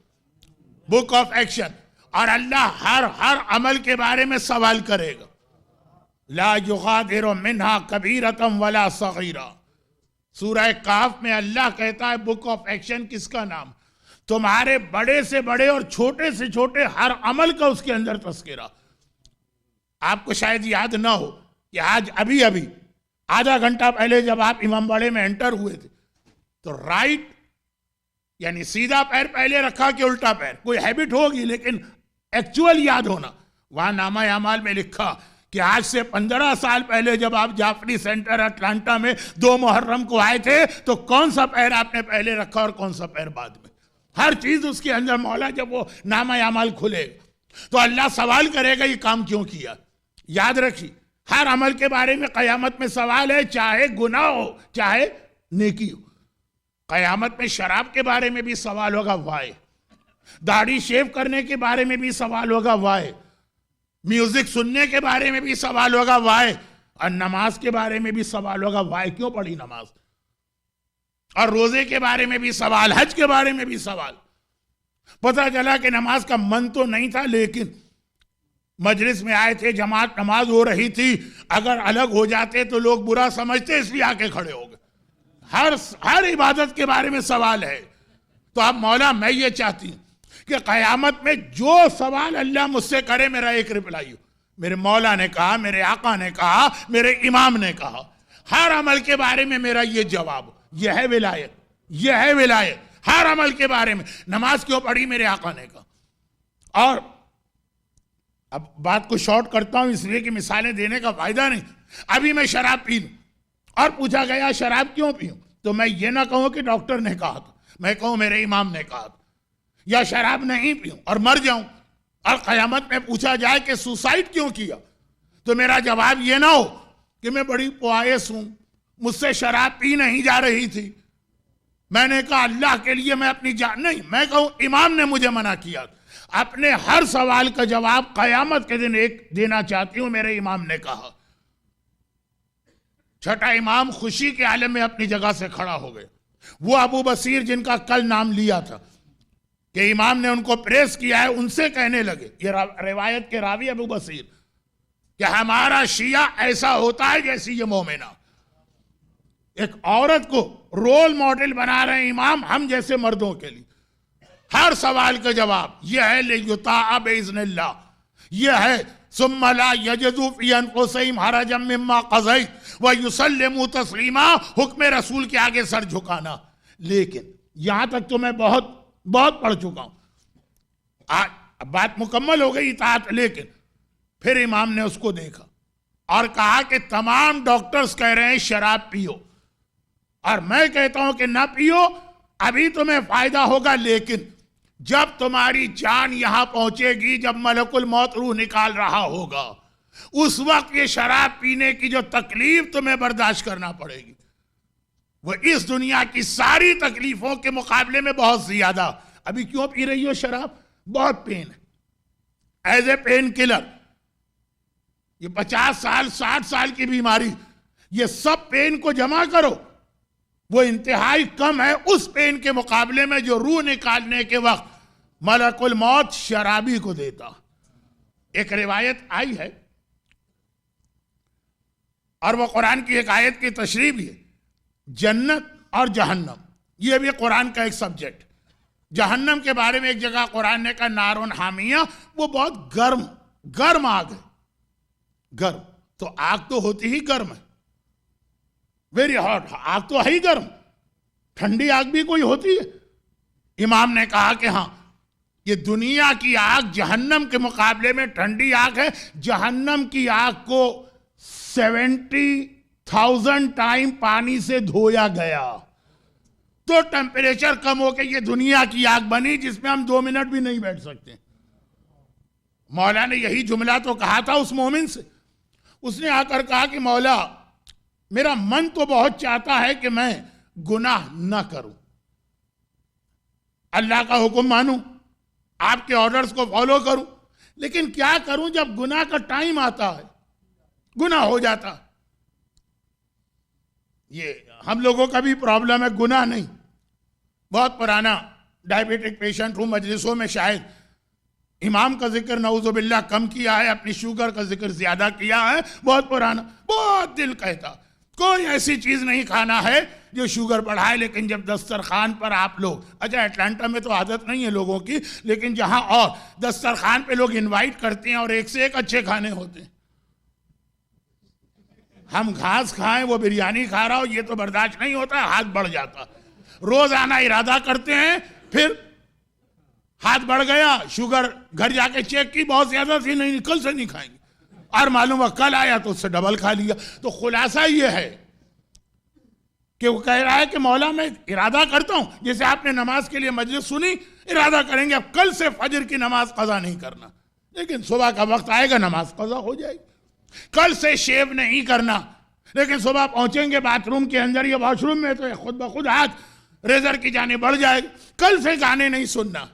S1: बुक ऑफ एक्शन, और अल्लाह हर अमल के बारे में सवाल करेगा। ला युगादिरु मिन्हा कबीरतम वला सगीरा। सूरह काफ में अल्लाह कहता है बुक ऑफ एक्शन किसका नाम? तुम्हारे बड़े से बड़े और छोटे से छोटे हर अमल का उसके अंदर तस्करा। आपको शायद याद ना हो कि आज अभी अभी आधा घंटा पहले जब आप इमामबाड़े में एंटर हुए थे तो राइट यानी सीधा पैर पहले रखा कि उल्टा पैर, कोई हैबिट होगी लेकिन एक्चुअल याद होना। वहां नामा अमाल में लिखा कि आज से 15 साल पहले जब आप जाफरी सेंटर अटलांटा में 2 मुहर्रम को आए थे तो कौन सा पैर आपने पहले रखा और कौन सा पैर बाद में। हर चीज उसके अंदर मौला, जब वो नामा अमाल खुलेगा तो अल्लाह सवाल करेगा ये काम क्यों किया। याद रखिए, हर अमल के बारे में कयामत में सवाल है, चाहे गुनाह हो चाहे नेकी हो। कयामत में शराब के बारे में भी सवाल होगा, वाय। दाढ़ी शेव करने के बारे में भी सवाल होगा, वाय। म्यूजिक सुनने के बारे में भी सवाल होगा, वाय। और नमाज के बारे में भी सवाल होगा, वाय, क्यों पढ़ी नमाज। और रोजे के बारे में भी सवाल, हज के बारे में भी सवाल। पता चला कि नमाज का मन तो नहीं था लेकिन मजलिस में आए थे, जमात नमाज हो रही थी, अगर अलग हो जाते तो लोग बुरा समझते इसलिए आके खड़े हो गए। हर इबादत के बारे में सवाल है। तो अब मौला मैं ये चाहती हूं कि कयामत में जो सवाल अल्लाह मुझसे करे मेरा एक रिप्लाई हो। मेरे मौला ने कहा, मेरे आका ने कहा, मेरे इमाम ने कहा, हर अमल के बारे में मेरा ये जवाब। यह है विलायत, यह है विलायत। हर अमल के बारे में। नमाज क्यों पढ़ी, मेरे आका ने कहा। और अब बात को शॉर्ट करता हूं इसलिए कि मिसालें देने का फायदा नहीं। अभी मैं शराब पी लूं और पूछा गया शराब क्यों पीऊं, तो मैं ये ना कहूं कि डॉक्टर ने कहा था, मैं कहूं मेरे इमाम ने कहा था। या शराब नहीं पीऊं और मर जाऊं और कयामत में पूछा जाए कि सुसाइड क्यों किया, तो मेरा जवाब ये ना हो कि मैं बड़ी पुआयस हूं, मुझसे शराब पी नहीं जा रही थी, मैंने कहा अल्लाह के लिए मैं अपनी जान नहीं, मैं कहूं इमाम ने मुझे मना किया। अपने हर सवाल का जवाब कयामत के दिन एक देना चाहती हूं, मेरे इमाम ने कहा। छठा इमाम खुशी के आलम में अपनी जगह से खड़ा हो गया। वो अबू बसीर जिनका कल नाम लिया था कि इमाम ने उनको प्रेस किया है, उनसे कहने लगे, ये रिवायत के रावी अबू बसीर, कि हमारा शिया ऐसा होता है जैसी ये मोमिना। एक औरत को रोल मॉडल बना रहे इमाम हम जैसे मर्दों के लिए। हर सवाल का जवाब यह है लियुता बिइज़्निल्लाह, यह है सुम्मा ला यजिदू फी अनफुसिहिम हरजम मिम्मा क़ज़ैत व युसल्लिमू तस्लीमा, हुक्म रसूल के आगे सर झुकाना। लेकिन यहां तक तो मैं बहुत पढ़ चुका हूं, बात मुकम्मल हो गई इताअत। लेकिन फिर इमाम ने उसको देखा और कहा कि तमाम डॉक्टर्स कह रहे हैं शराब पियो और मैं कहता हूं कि ना पियो, अभी तुम्हें फायदा होगा, लेकिन जब तुम्हारी जान यहां पहुंचेगी, जब मलकुल मौत रूह निकाल रहा होगा, उस वक्त ये शराब पीने की जो तकलीफ तुम्हें बर्दाश्त करना पड़ेगी वो इस दुनिया की सारी तकलीफों के मुकाबले में बहुत ज्यादा। अभी क्यों पी रही हो शराब? बहुत पेन है, एज ए पेन किलर। ये 50 साल 60 साल की बीमारी, ये सब पेन को जमा करो, वो इंतहाई कम है उस पेन के मुकाबले में जो रूह निकालने के वक्त मलकुल मौत शराबी को देता। एक रिवायत आई है और वो कुरान की एक आयत की तशरीह भी है, जन्नत और जहन्नम, ये भी कुरान का एक सब्जेक्ट। जहन्नम के बारे में एक जगह कुरान ने कहा नारुन हामिया, वो बहुत गर्म आग है। गर्म तो आग तो होती ही गर्म है, वेरी हॉट, आग तो है ही गर्म। ठंडी आग भी कोई होती है? इमाम ने कहा कि हाँ, ये दुनिया की आग जहन्नम के मुकाबले में ठंडी आग है। जहन्नम की आग को 70,000 टाइम पानी से धोया गया तो टेम्परेचर कम होकर ये दुनिया की आग बनी जिसमें हम 2 मिनट भी नहीं बैठ सकते। मौला ने यही जुमला तो कहा था उस मोमिन से। उसने आकर कहा कि मौला, मेरा मन तो बहुत चाहता है कि मैं गुनाह न करूं, अल्लाह का हुक्म मानूं, आपके ऑर्डर्स को फॉलो करूं, लेकिन क्या करूं जब गुनाह का टाइम आता है, गुनाह हो जाता। ये हम लोगों का भी प्रॉब्लम है, गुनाह नहीं। बहुत पुराना डायबिटिक पेशेंट हूं, मजलिसों में शायद इमाम का जिक्र नऊजुबिल्लाह कम किया है, अपनी शुगर का जिक्र ज्यादा किया है। बहुत पुराना, बहुत दिल कहता कोई ऐसी चीज नहीं खाना है जो शुगर बढ़ाए, लेकिन जब दस्तरखान पर आप लोग, अच्छा अटलांटा में तो आदत नहीं है लोगों की, लेकिन जहां और दस्तरखान पे लोग इनवाइट करते हैं और एक से एक अच्छे खाने होते हैं। हम घास खाएं, वो बिरयानी खा रहा हो, ये तो बर्दाश्त नहीं होता, हाथ बढ़ जाता। रोज आना इरादा करते हैं, फिर हाथ बढ़ गया, शुगर घर जाके चेक की, बहुत ज्यादा थी, नहीं कल से नहीं खाएंगे, और मालूम हुआ कल आया तो उससे डबल खा लिया। तो खुलासा ये है कि वो कह रहा है कि मौला मैं इरादा करता हूं, जैसे आपने नमाज के लिए मजलिस सुनी, इरादा करेंगे अब कल से फजर की नमाज कजा नहीं करना, लेकिन सुबह का वक्त आएगा नमाज कजा हो जाएगी। कल से शेव नहीं करना, लेकिन सुबह पहुंचेंगे बाथरूम के अंदर या वॉशरूम में तो खुद ब खुद हाथ रेजर की जाने बढ़ जाएगी। कल से गाने नहीं सुनना,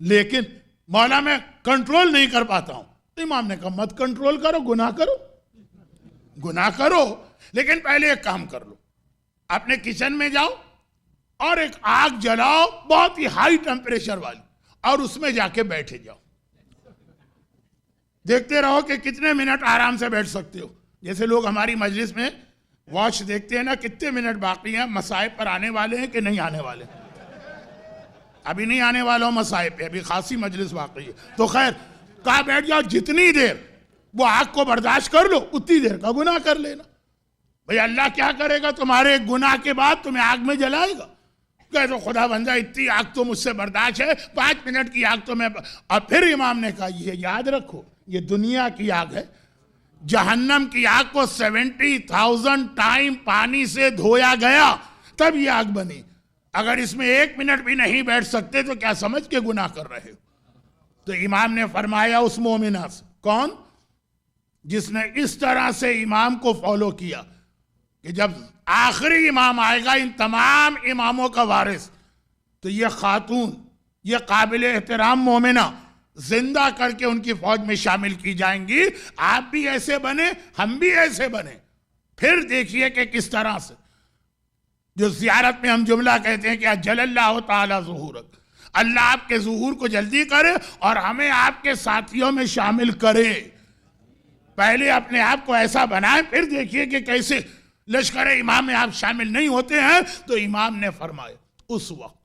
S1: लेकिन मौला मैं कंट्रोल नहीं कर पाता हूं। तो इमाम ने कहा मत कंट्रोल करो, गुनाह करो, गुनाह करो, लेकिन पहले एक काम कर लो, अपने किचन में जाओ और एक आग जलाओ बहुत ही हाई टेम्परेचर वाली, और उसमें जाके बैठे जाओ, देखते रहो कि कितने मिनट आराम से बैठ सकते हो। जैसे लोग हमारी मजलिस में वॉच देखते हैं ना, कितने मिनट बाकी हैं, मसाइब पर आने वाले हैं कि नहीं आने वाले। अभी नहीं आने वाला हूं मसाइब पे, अभी खासी मजलिस बाकी है। तो खैर कहा बैठ जाओ, जितनी देर वो आग को बर्दाश्त कर लो उतनी देर का गुनाह कर लेना। भाई अल्लाह क्या करेगा, तुम्हारे गुनाह के बाद तुम्हें आग में जलाएगा। कहे तो खुदा बंदा इतनी आग तो मुझसे बर्दाश्त है, 5 मिनट की आग तो मैं। और फिर इमाम ने कहा ये याद रखो, ये दुनिया की आग है, जहन्नम की आग को 70,000 टाइम पानी से धोया गया तब ये आग बनी। अगर इसमें 1 मिनट भी नहीं बैठ सकते तो क्या समझ के गुनाह कर रहे हो। तो इमाम ने फरमाया उस मोमिना से, कौन, जिसने इस तरह से इमाम को फॉलो किया कि जब आखिरी इमाम आएगा इन तमाम इमामों का वारिस, तो ये खातून, ये काबिल एहतराम मोमिना जिंदा करके उनकी फौज में शामिल की जाएंगी। आप भी ऐसे बने, हम भी ऐसे बने। फिर देखिए कि किस तरह से, जो जियारत में हम जुमला कहते हैं कि जलल्लाहु ताला ज़ुहूरक, अल्लाह आपके ज़ुहूर को जल्दी करे और हमें आपके साथियों में शामिल करे। पहले अपने आप को ऐसा बनाए, फिर देखिए कि कैसे लश्कर इमाम में आप शामिल नहीं होते हैं। तो इमाम ने फरमाया उस वक्त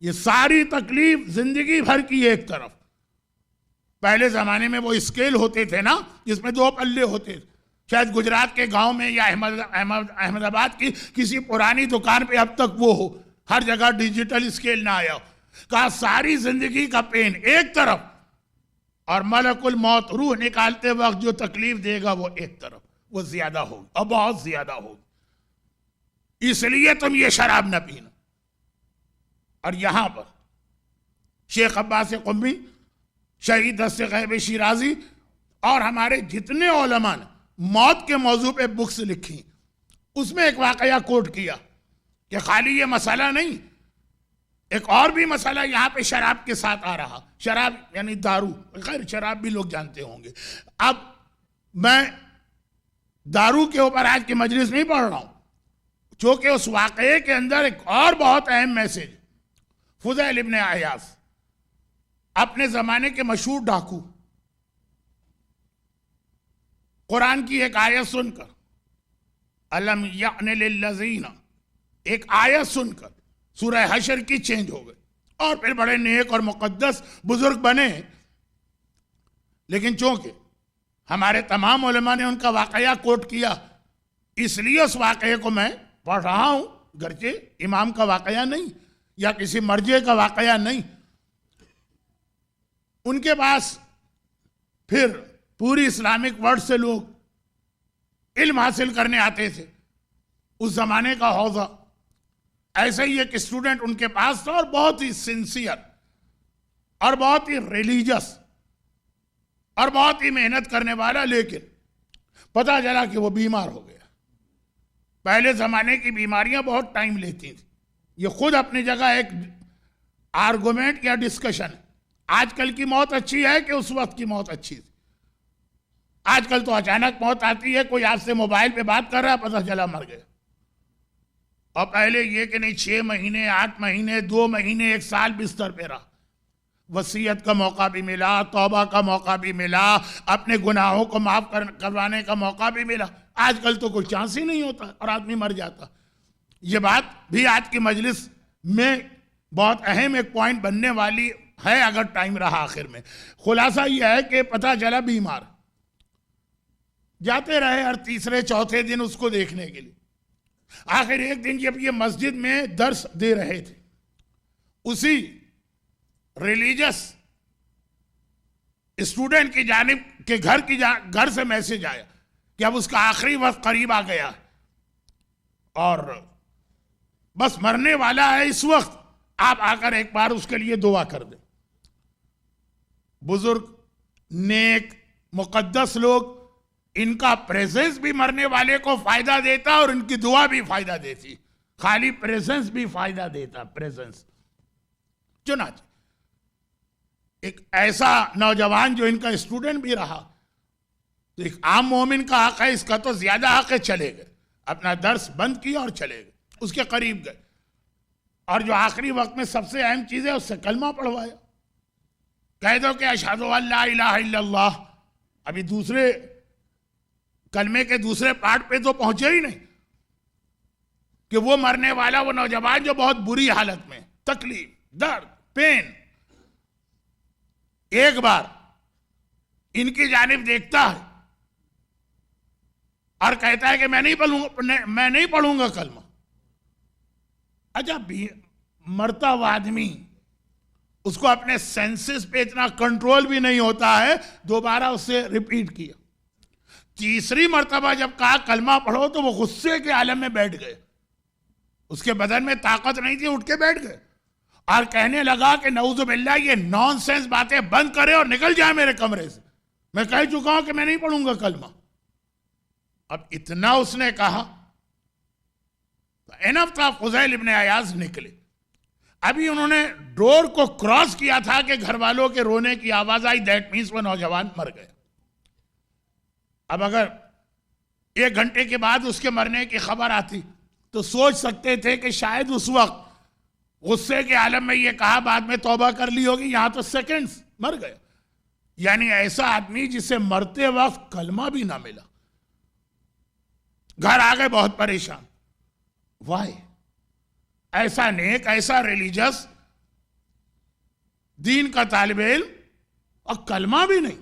S1: ये सारी तकलीफ जिंदगी भर की एक तरफ, पहले जमाने में वो स्केल होते थे ना जिसमें 2 पल्ले होते थे, शायद गुजरात के गांव में या अहमदाबाद की किसी पुरानी दुकान पे अब तक वो हो, हर जगह डिजिटल स्केल ना आया हो। कहा सारी जिंदगी का पेन एक तरफ और मलकुल मौत रूह निकालते वक्त जो तकलीफ देगा वो एक तरफ, वो ज्यादा होगी और बहुत ज्यादा होगी। इसलिए तुम ये शराब न पीना। और यहां पर शेख अब्बास क़ुम्मी, शहीद दस्ते गैब शिराजी और हमारे जितने उलमा ने मौत के मौजू पे बुक्स लिखी, उसमें एक वाकया कोट किया कि खाली ये मसला नहीं, एक और भी मसला यहां पे शराब के साथ आ रहा। शराब यानी दारू, खैर शराब भी लोग जानते होंगे। अब मैं दारू के ऊपर आज की मजलिस नहीं पढ़ रहा हूं, क्योंकि उस वाकये के अंदर एक और बहुत अहम मैसेज। फुज़ैल इब्न अयास अपने जमाने के मशहूर डाकू, कुरान की एक आयत सुनकर, अलम यअन लिल्लज़ीना, एक आयत सुनकर सूरह हशर की चेंज हो गए और फिर बड़े नेक और मुकद्दस बुजुर्ग बने। लेकिन चूंकि हमारे तमाम उलमा ने उनका वाकया कोट किया, इसलिए उस वाकये को मैं पढ़ रहा हूं, गर्चे इमाम का वाकया नहीं या किसी मर्जे का वाकया नहीं। उनके पास फिर पूरी इस्लामिक वर्ल्ड से लोग इल्म हासिल करने आते थे, उस जमाने का हौजा। ऐसे ही एक स्टूडेंट उनके पास था और बहुत ही सिंसियर और बहुत ही रिलीजियस और बहुत ही मेहनत करने वाला, लेकिन पता चला कि वो बीमार हो गया। पहले जमाने की बीमारियां बहुत टाइम लेती थी, ये खुद अपनी जगह एक आर्गुमेंट या डिस्कशन है। आजकल की मौत अच्छी है कि उस वक्त की मौत अच्छी थी? आजकल तो अचानक मौत आती है, कोई आपसे मोबाइल पे बात कर रहा है, पता चला मर गया। और पहले ये कि नहीं 6 महीने 8 महीने 2 महीने 1 साल बिस्तर पे रहा, वसीयत का मौका भी मिला, तौबा का मौका भी मिला, अपने गुनाहों को माफ करवाने का मौका भी मिला। आजकल तो कोई चांस ही नहीं होता और आदमी मर जाता। ये बात भी आज की मजलिस में बहुत अहम एक पॉइंट बनने वाली है, अगर टाइम रहा। आखिर में खुलासा यह है कि पता चला बीमार, जाते रहे हर तीसरे चौथे दिन उसको देखने के लिए। आखिर एक दिन जब ये मस्जिद में दर्स दे रहे थे, उसी रिलीजियस स्टूडेंट की जानिब के घर से मैसेज आया कि अब उसका आखिरी वक्त करीब आ गया है और बस मरने वाला है इस वक्त, आप आकर एक बार उसके लिए दुआ कर दें। बुजुर्ग, नेक, मुकद्दस लोग, इनका प्रेजेंस भी मरने वाले को फायदा देता और इनकी दुआ भी फायदा देती। खाली प्रेजेंस भी फायदा देता, प्रेजेंस। चुनाच एक ऐसा नौजवान जो इनका स्टूडेंट भी रहा, तो एक आम मोमिन का हक है, इसका तो ज्यादा हक है। चले गए, अपना दर्स बंद किया और चले गए, उसके करीब गए और जो आखिरी वक्त में सबसे अहम चीज है उससे कलमा पढ़वाया। कह दो कि अशहदु अल्ला इलाहा इल्लल्लाह। अभी दूसरे कलमे के दूसरे पार्ट पे तो पहुंचे ही नहीं कि वो मरने वाला वो नौजवान जो बहुत बुरी हालत में, तकलीफ, दर्द, पेन, एक बार इनकी जानिब देखता है और कहता है कि मैं नहीं पढ़ूंगा कलमा। अच्छा, मरता हुआ आदमी, उसको अपने सेंसेस पे इतना कंट्रोल भी नहीं होता है, दोबारा उससे रिपीट किया। तीसरी मर्तबा जब कहा कलमा पढ़ो तो वो गुस्से के आलम में बैठ गए, उसके बदन में ताकत नहीं थी, उठ के बैठ गए और कहने लगा कि नऊज़ु बिल्लाह, ये नॉनसेंस बातें बंद करे और निकल जाए मेरे कमरे से, मैं कह चुका हूं कि मैं नहीं पढ़ूंगा कलमा। अब इतना उसने कहा, एनफ था, फुज़ैल इब्न अयास निकले। अभी उन्होंने डोर को क्रॉस किया था कि घर वालों के रोने की आवाज आई, दैट मीन्स वो नौजवान मर गया। अब अगर 1 घंटे के बाद उसके मरने की खबर आती तो सोच सकते थे कि शायद उस वक्त गुस्से के आलम में ये कहा, बाद में तौबा कर ली होगी। यहां तो सेकंड्स मर गया। यानी ऐसा आदमी जिसे मरते वक्त कलमा भी ना मिला, घर आ गए बहुत परेशान। वाई? ऐसा नेक, ऐसा रिलीजियस, दीन का तालिब इल्म और कलमा भी नहीं,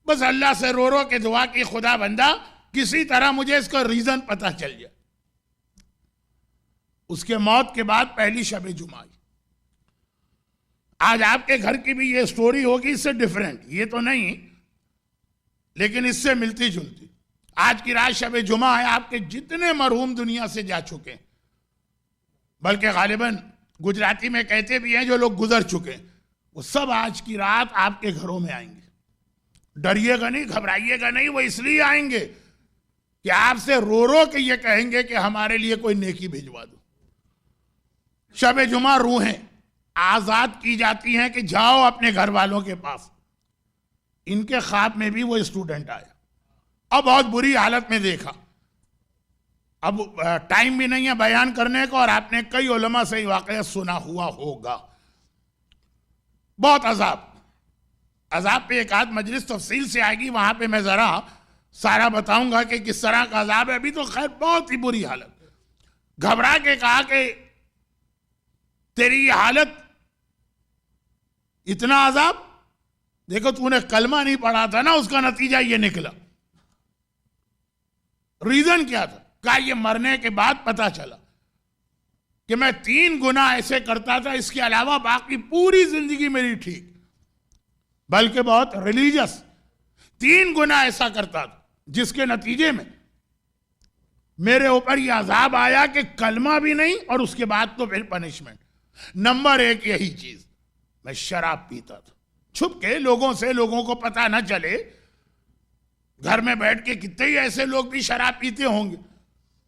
S1: बस अल्लाह से रो रो के दुआ की, खुदा बंदा किसी तरह मुझे इसका रीजन पता चल जाए। उसके मौत के बाद पहली शब जुमा आई। आज आपके घर की भी ये स्टोरी होगी, इससे डिफरेंट, ये तो नहीं लेकिन इससे मिलती जुलती। आज की रात शब जुमा है। आपके जितने मरहूम दुनिया से जा चुके हैं, बल्कि गालिबन गुजराती में कहते भी हैं जो लोग गुजर चुके हैं, वो सब आज की रात आपके घरों में आएंगे। डरिएगा नहीं, घबराइएगा नहीं, वो इसलिए आएंगे कि आपसे रो रो के ये कहेंगे कि हमारे लिए कोई नेकी भिजवा दो। शब जुमा रूहें आजाद की जाती हैं कि जाओ अपने घर वालों के पास। इनके ख्वाब में भी वो स्टूडेंट आया और बहुत बुरी हालत में देखा। अब टाइम भी नहीं है बयान करने को, और आपने कई उलमा से ये वाकया सुना हुआ होगा। बहुत अजाब पे एक आध मजलिस तफसील से आएगी, वहां पे मैं जरा सारा बताऊंगा कि किस तरह का अजाब है। अभी तो खैर बहुत ही बुरी हालत। घबरा के कहा कि तेरी ये हालत, इतना अजाब, देखो तूने कलमा नहीं पढ़ा था ना, उसका नतीजा ये निकला। रीजन क्या था? कहा ये मरने के बाद पता चला कि मैं 3 गुना ऐसे करता था, इसके अलावा बाकी पूरी जिंदगी मेरी ठीक, बल्कि बहुत रिलीजियस। 3 गुना ऐसा करता था, जिसके नतीजे में मेरे ऊपर यह अजाब आया कि कलमा भी नहीं, और उसके बाद तो फिर पनिशमेंट। नंबर 1 यही चीज, मैं शराब पीता था छुप के, लोगों से, लोगों को पता ना चले। घर में बैठ के कितने ही ऐसे लोग भी शराब पीते होंगे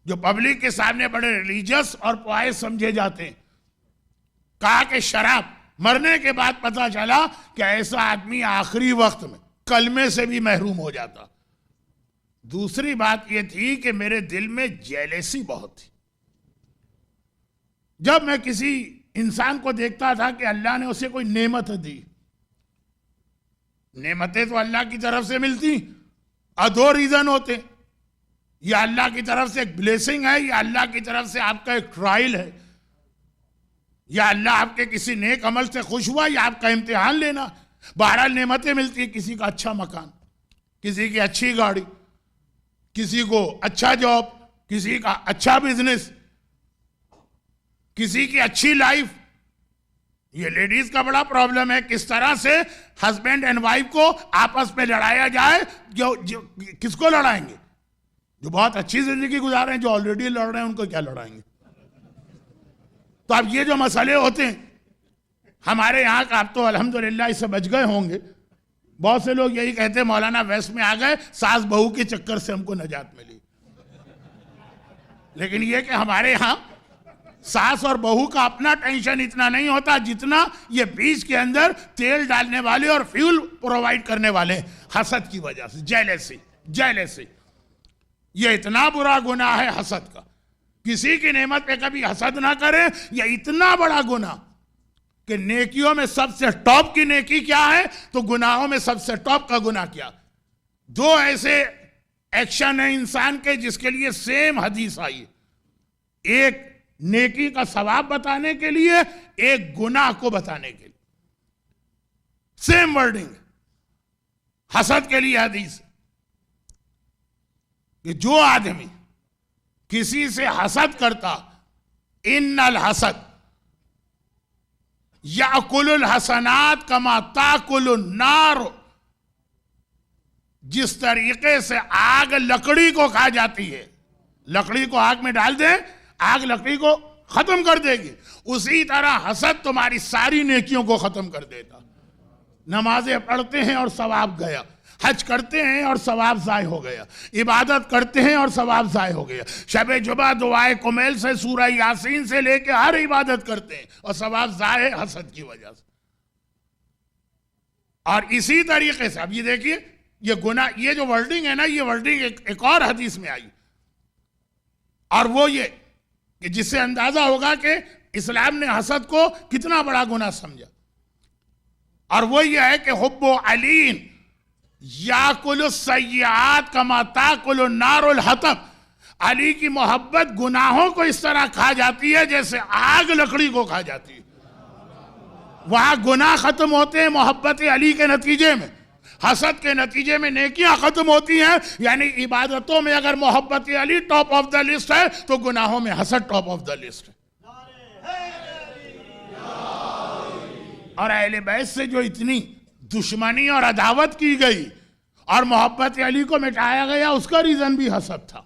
S1: जो पब्लिक के सामने बड़े रिलीजियस और पॉइस समझे जाते हैं। कहा कि शराब, मरने के बाद पता चला कि ऐसा आदमी आखिरी वक्त में कलमे से भी महरूम हो जाता। दूसरी बात यह थी कि मेरे दिल में जेलेसी बहुत थी। जब मैं किसी इंसान को देखता था कि अल्लाह ने उसे कोई नेमत दी, नेमतें तो अल्लाह की तरफ से मिलती, और 2 रीजन होते, या अल्लाह की तरफ से एक ब्लेसिंग है, या अल्लाह की तरफ से आपका एक ट्रायल है, या अल्लाह आपके किसी नेक अमल से खुश हुआ, या आपका इम्तिहान लेना। बहरहाल नेमतें मिलती है, किसी का अच्छा मकान, किसी की अच्छी गाड़ी, किसी को अच्छा जॉब, किसी का अच्छा बिजनेस, किसी की अच्छी लाइफ। ये लेडीज का बड़ा प्रॉब्लम है, किस तरह से हस्बैंड एंड वाइफ को आपस में लड़ाया जाए। जो किसको लड़ाएंगे? जो बहुत अच्छी जिंदगी गुजार रहे हैं, जो ऑलरेडी लड़ रहे हैं, उनको क्या लड़ाएंगे? तो अब ये जो मसले होते हैं हमारे यहाँ का, आप तो अल्हम्दुलिल्लाह इससे बच गए होंगे। बहुत से लोग यही कहते हैं मौलाना वेस्ट में आ गए, सास बहू के चक्कर से हमको नजात मिली। लेकिन ये कि हमारे यहाँ सास और बहू का अपना टेंशन इतना नहीं होता जितना ये बीच के अंदर तेल डालने वाले और फ्यूल प्रोवाइड करने वाले हसद की वजह से। जेलेसी ये इतना बुरा गुनाह है हसद का। किसी की नेमत पे कभी हसद ना करें, ये इतना बड़ा गुनाह कि नेकियों में सबसे टॉप की नेकी क्या है, तो गुनाहों में सबसे टॉप का गुनाह क्या? 2 ऐसे एक्शन है इंसान के जिसके लिए सेम हदीस आई, एक नेकी का सवाब बताने के लिए, एक गुनाह को बताने के लिए। सेम वर्डिंग हसद के लिए हदीस कि जो आदमी किसी से हसद करता, इन्नल हसद याकुलुल हसनात कमा ताकुलुन नार, जिस तरीके से आग लकड़ी को खा जाती है, लकड़ी को आग में डाल दे, आग लकड़ी को खत्म कर देगी, उसी तरह हसद तुम्हारी सारी नेकियों को खत्म कर देता। नमाजें पढ़ते हैं और सवाब गया, हज करते हैं और सवाब ज़ाय हो गया, इबादत करते हैं और सवाब ज़ाय हो गया, शब जुमा दुआए कुमैल से सूरह यासीन से लेके हर इबादत करते हैं और सवाब ज़ाय है हसद की वजह से। और इसी तरीके से अब ये देखिए, ये गुनाह, ये जो वर्डिंग है ना, ये वर्डिंग एक और हदीस में आई, और वो ये कि जिससे अंदाजा होगा कि इस्लाम ने हसद को कितना बड़ा गुनाह समझा। और वो ये है कि हुब्बु अलीन याकुलु सय्यात कमा ताकुलु नारुल हतब, अली की मोहब्बत गुनाहों को इस तरह खा जाती है जैसे आग लकड़ी को खा जाती है। वहां गुनाह खत्म होते हैं मोहब्बत अली के नतीजे में, हसद के नतीजे में नेकियां खत्म होती हैं। यानी इबादतों में अगर मोहब्बत Ali top of the list है, तो गुनाहों में हसद टॉप ऑफ द लिस्ट है। और अहले बैत से जो इतनी दुश्मनी और अदावत की गई और मोहब्बत अली को मिटाया गया, उसका रीजन भी हसद था।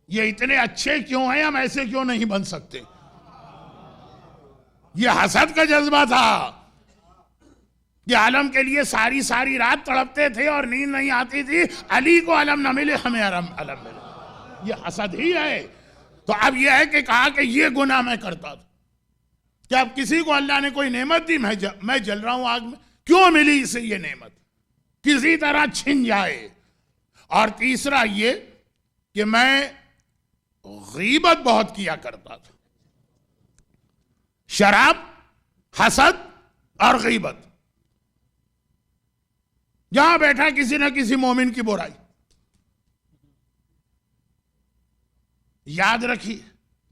S1: ये इतने अच्छे क्यों हैं, हम ऐसे क्यों नहीं बन सकते? ये हसद का जज्बा था कि आलम के लिए सारी सारी रात तड़पते थे और नींद नहीं आती थी, अली को अलम न मिले हमें अलम मिले, ये हसद ही है। तो अब यह है कि कहा कि ये गुनाह मैं करता था कि अब किसी को अल्लाह ने कोई नेमत दी, मैं जल रहा हूं आग में, क्यों मिली इसे ये नेमत, किसी तरह छिन जाए। और तीसरा ये कि मैं गीबत बहुत किया करता था। शराब, हसद और गीबत, जहां बैठा किसी न किसी मोमिन की बुराई। याद रखिए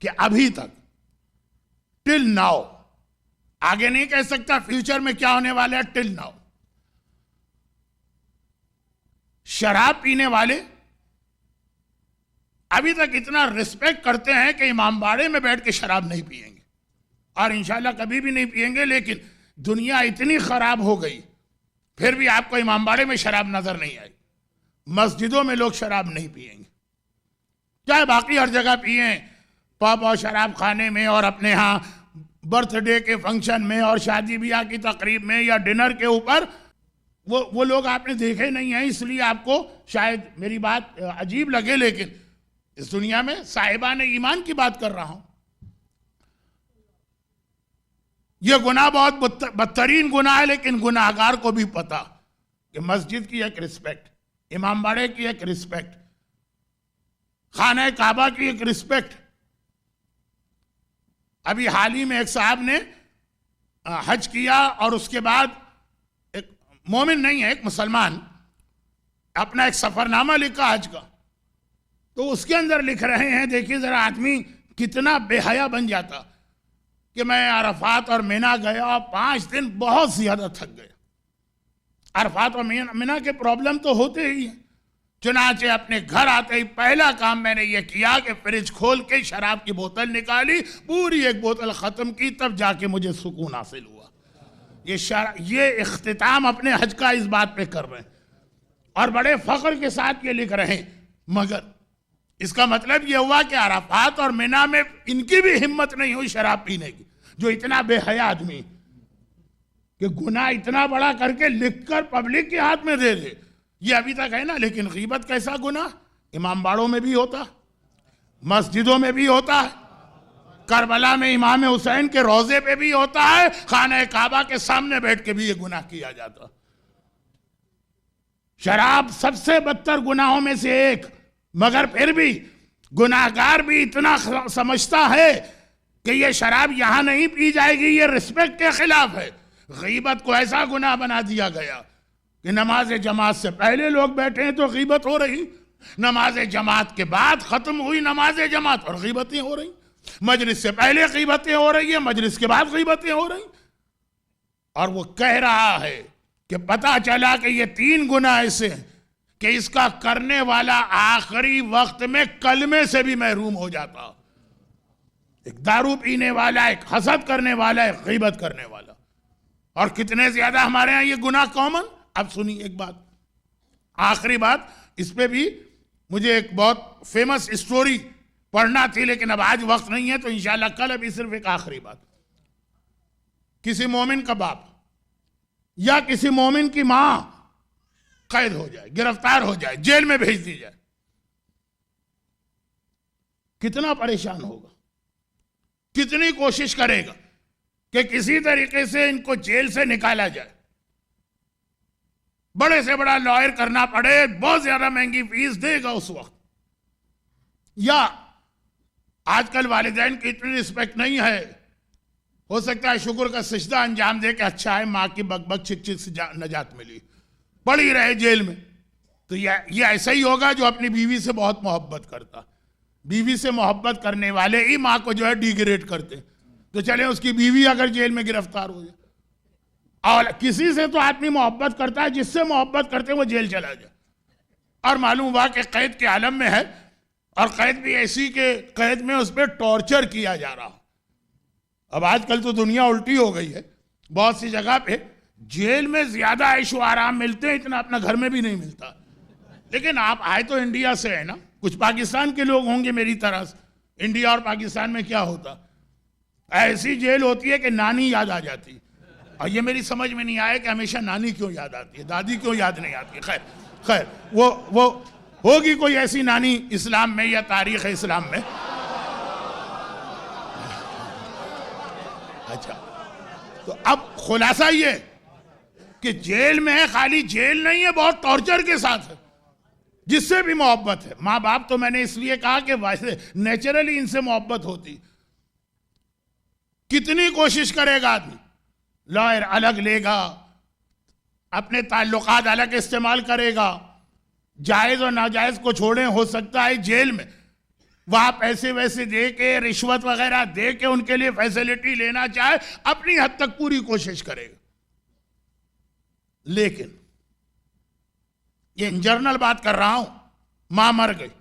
S1: कि अभी तक, टिल नाउ, आगे नहीं कह सकता फ्यूचर में क्या होने वाला है, टिल नाउ शराब पीने वाले अभी तक इतना रिस्पेक्ट करते हैं कि इमामबाड़े में बैठ के शराब नहीं पिएंगे और इंशाल्लाह कभी भी नहीं पिएंगे। लेकिन दुनिया इतनी खराब हो गई, फिर भी आपको इमामबाड़े में शराब नजर नहीं आई। मस्जिदों में लोग शराब नहीं पिएंगे, चाहे बाकी हर जगह पिए, पब और शराब खाने में और अपने यहाँ बर्थडे के फंक्शन में और शादी ब्याह की तकरीब में या डिनर के ऊपर, वो लोग आपने देखे नहीं है, इसलिए आपको शायद मेरी बात अजीब लगे, लेकिन इस दुनिया में साहिबान ईमान की बात कर रहा हूं। यह गुनाह बहुत बदतरीन गुनाह है, लेकिन गुनाहगार को भी पता कि मस्जिद की एक रिस्पेक्ट, इमामबाड़े की एक रिस्पेक्ट, खाना काबा की एक रिस्पेक्ट। अभी हाल ही में एक साहब ने हज किया और उसके बाद, एक मोमिन नहीं है, एक मुसलमान, अपना एक सफरनामा लिखा हज का, तो उसके अंदर लिख रहे हैं, देखिए जरा आदमी कितना बेहया बन जाता, कि मैं अरफात और मिना गया, 5 दिन बहुत ज्यादा थक गया। अरफात और मिना के प्रॉब्लम तो होते ही हैं। चुनाचे अपने घर आते ही पहला काम मैंने ये किया कि फ्रिज खोल के शराब की बोतल निकाली, पूरी एक बोतल खत्म की, तब जाके मुझे सुकून हासिल हुआ। ये इख्तिताम अपने हज का इस बात पे कर रहे हैं और बड़े फख्र के साथ ये लिख रहे हैं। मगर इसका मतलब ये हुआ कि अराफात और मिना में इनकी भी हिम्मत नहीं हुई शराब पीने की, जो इतना बेहया आदमी कि गुनाह इतना बड़ा करके लिखकर पब्लिक के हाथ में दे दे। ये अभी तक है ना, लेकिन गीबत कैसा गुनाह इमामबाड़ों में भी होता, मस्जिदों में भी होता है, करबला में इमाम हुसैन के रोजे पे भी होता है, खाने काबा के सामने बैठ के भी ये गुनाह किया जाता। शराब सबसे बदतर गुनाहों में से एक, मगर फिर भी गुनाहगार भी इतना समझता है कि ये शराब यहां नहीं पी जाएगी, ये रिस्पेक्ट के खिलाफ है। गीबत को ऐसा गुनाह बना दिया गया कि नमाज जमात से पहले लोग बैठे हैं तो गीबत हो रही, नमाज जमात के बाद खत्म हुई नमाज जमात और गीबतें हो रही, मजलिस से पहले गीबतें हो रही है, मजलिस के बाद गीबतें हो रही। और वो कह रहा है कि पता चला कि ये 3 गुनाह ऐसे हैं कि इसका करने वाला आखिरी वक्त में कलमे से भी महरूम हो जाता। एक दारू पीने वाला, एक हसद करने वाला, एक गीबत करने वाला, और कितने ज्यादा हमारे यहां ये गुनाह कॉमन। अब सुनिए एक बात, आखिरी बात, इस पे भी मुझे एक बहुत फेमस स्टोरी पढ़ना थी, लेकिन अब आज वक्त नहीं है, तो इंशाल्लाह कल। अभी सिर्फ एक आखिरी बात, किसी मोमिन का बाप या किसी मोमिन की मां कैद हो जाए, गिरफ्तार हो जाए, जेल में भेज दी जाए, कितना परेशान होगा, कितनी कोशिश करेगा कि किसी तरीके से इनको जेल से निकाला जाए। बड़े से बड़ा लॉयर करना पड़े, बहुत ज्यादा महंगी फीस देगा उस वक्त। या आजकल वालिदैन की इतनी रिस्पेक्ट नहीं है, हो सकता है शुक्र का सजदा अंजाम दे के अच्छा है, मां की बकबक चिक चिक से नजात मिली, पड़ी रहे जेल में। तो ये ऐसा ही होगा जो अपनी बीवी से बहुत मोहब्बत करता। बीवी से मोहब्बत करने वाले ही मां को जो है डिग्रेड करते। तो चले उसकी बीवी अगर जेल में गिरफ्तार हो जाए, और किसी से तो आदमी मोहब्बत करता है, जिससे मोहब्बत करते वो जेल चला जाए, और मालूम हुआ कि कैद के आलम में है, और कैद भी ऐसी के कैद में उस पर टॉर्चर किया जा रहा। अब आजकल तो दुनिया उल्टी हो गई है, बहुत सी जगह पे जेल में ज्यादा ऐशो आराम मिलते हैं, इतना अपना घर में भी नहीं मिलता। लेकिन आप आए तो इंडिया से है ना, कुछ पाकिस्तान के लोग होंगे मेरी तरह से। इंडिया और पाकिस्तान में क्या होता, ऐसी जेल होती है कि नानी याद आ जाती। और ये मेरी समझ में नहीं आया कि हमेशा नानी क्यों याद आती है, दादी क्यों याद नहीं आती। खैर खैर वो होगी कोई ऐसी नानी इस्लाम में या तारीख है इस्लाम में। अच्छा, तो अब खुलासा ये कि जेल में है, खाली जेल नहीं है, बहुत टॉर्चर के साथ है। जिससे भी मोहब्बत है, माँ बाप तो मैंने इसलिए कहा कि वैसे नेचुरली इनसे मोहब्बत होती, कितनी कोशिश करेगा आदमी, लॉयर अलग लेगा, अपने ताल्लुकात अलग इस्तेमाल करेगा, जायज और नाजायज को छोड़े, हो सकता है जेल में वहां पैसे वैसे दे के, रिश्वत वगैरह दे के उनके लिए फैसिलिटी लेना चाहे, अपनी हद तक पूरी कोशिश करेगा। लेकिन ये इन जनरल बात कर रहा हूं, मां मर गई,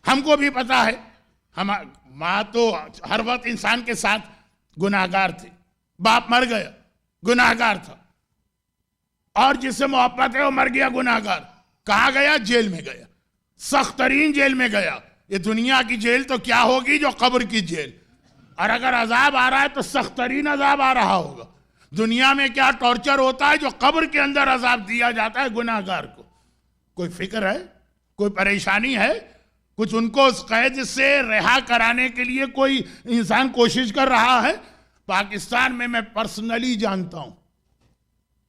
S1: हमको भी पता है, हम मां तो हर वक्त इंसान के साथ गुनाहगार थी, बाप मर गया गुनाहगार था, और जिससे मोहब्बत है वो मर गया गुनाहगार, कहां गया? जेल में गया, सख्त तरीन जेल में गया। ये दुनिया की जेल तो क्या होगी, जो कब्र की जेल, और अगर अजाब आ रहा है तो सख्त तरीन अजाब आ रहा होगा। दुनिया में क्या टॉर्चर होता है जो कब्र के अंदर अजाब दिया जाता है गुनाहगार को। कोई फिक्र है, कोई परेशानी है, कुछ उनको उस कैद से रिहा कराने के लिए कोई इंसान कोशिश कर रहा है? पाकिस्तान में मैं पर्सनली जानता हूं,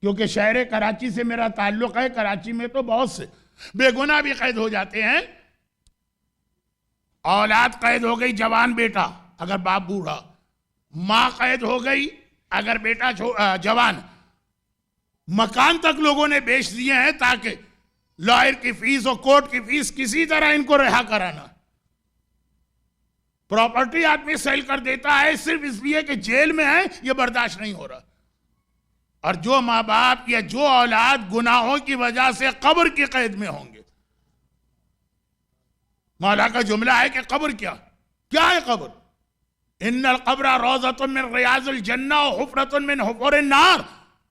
S1: क्योंकि शहर कराची से मेरा ताल्लुक है, कराची में तो बहुत से बेगुनाह भी कैद हो जाते हैं। औलाद कैद हो गई, जवान बेटा अगर बाप बूढ़ा, मां कैद हो गई अगर बेटा जवान, मकान तक लोगों ने बेच दिए हैं ताकि लॉयर की फीस और कोर्ट की फीस किसी तरह इनको रिहा कराना। प्रॉपर्टी आदमी सेल कर देता है सिर्फ इसलिए कि जेल में है, यह बर्दाश्त नहीं हो रहा। और जो मां बाप या जो औलाद गुनाहों की वजह से कब्र की कैद में होंगे, मौला का जुमला है कि कब्र क्या है कब्र? इन्नल कब्र रौज़तुन मिन रियाज़िल जन्नह व हुफ़रतुन मिन हुफ़ुरिन नार।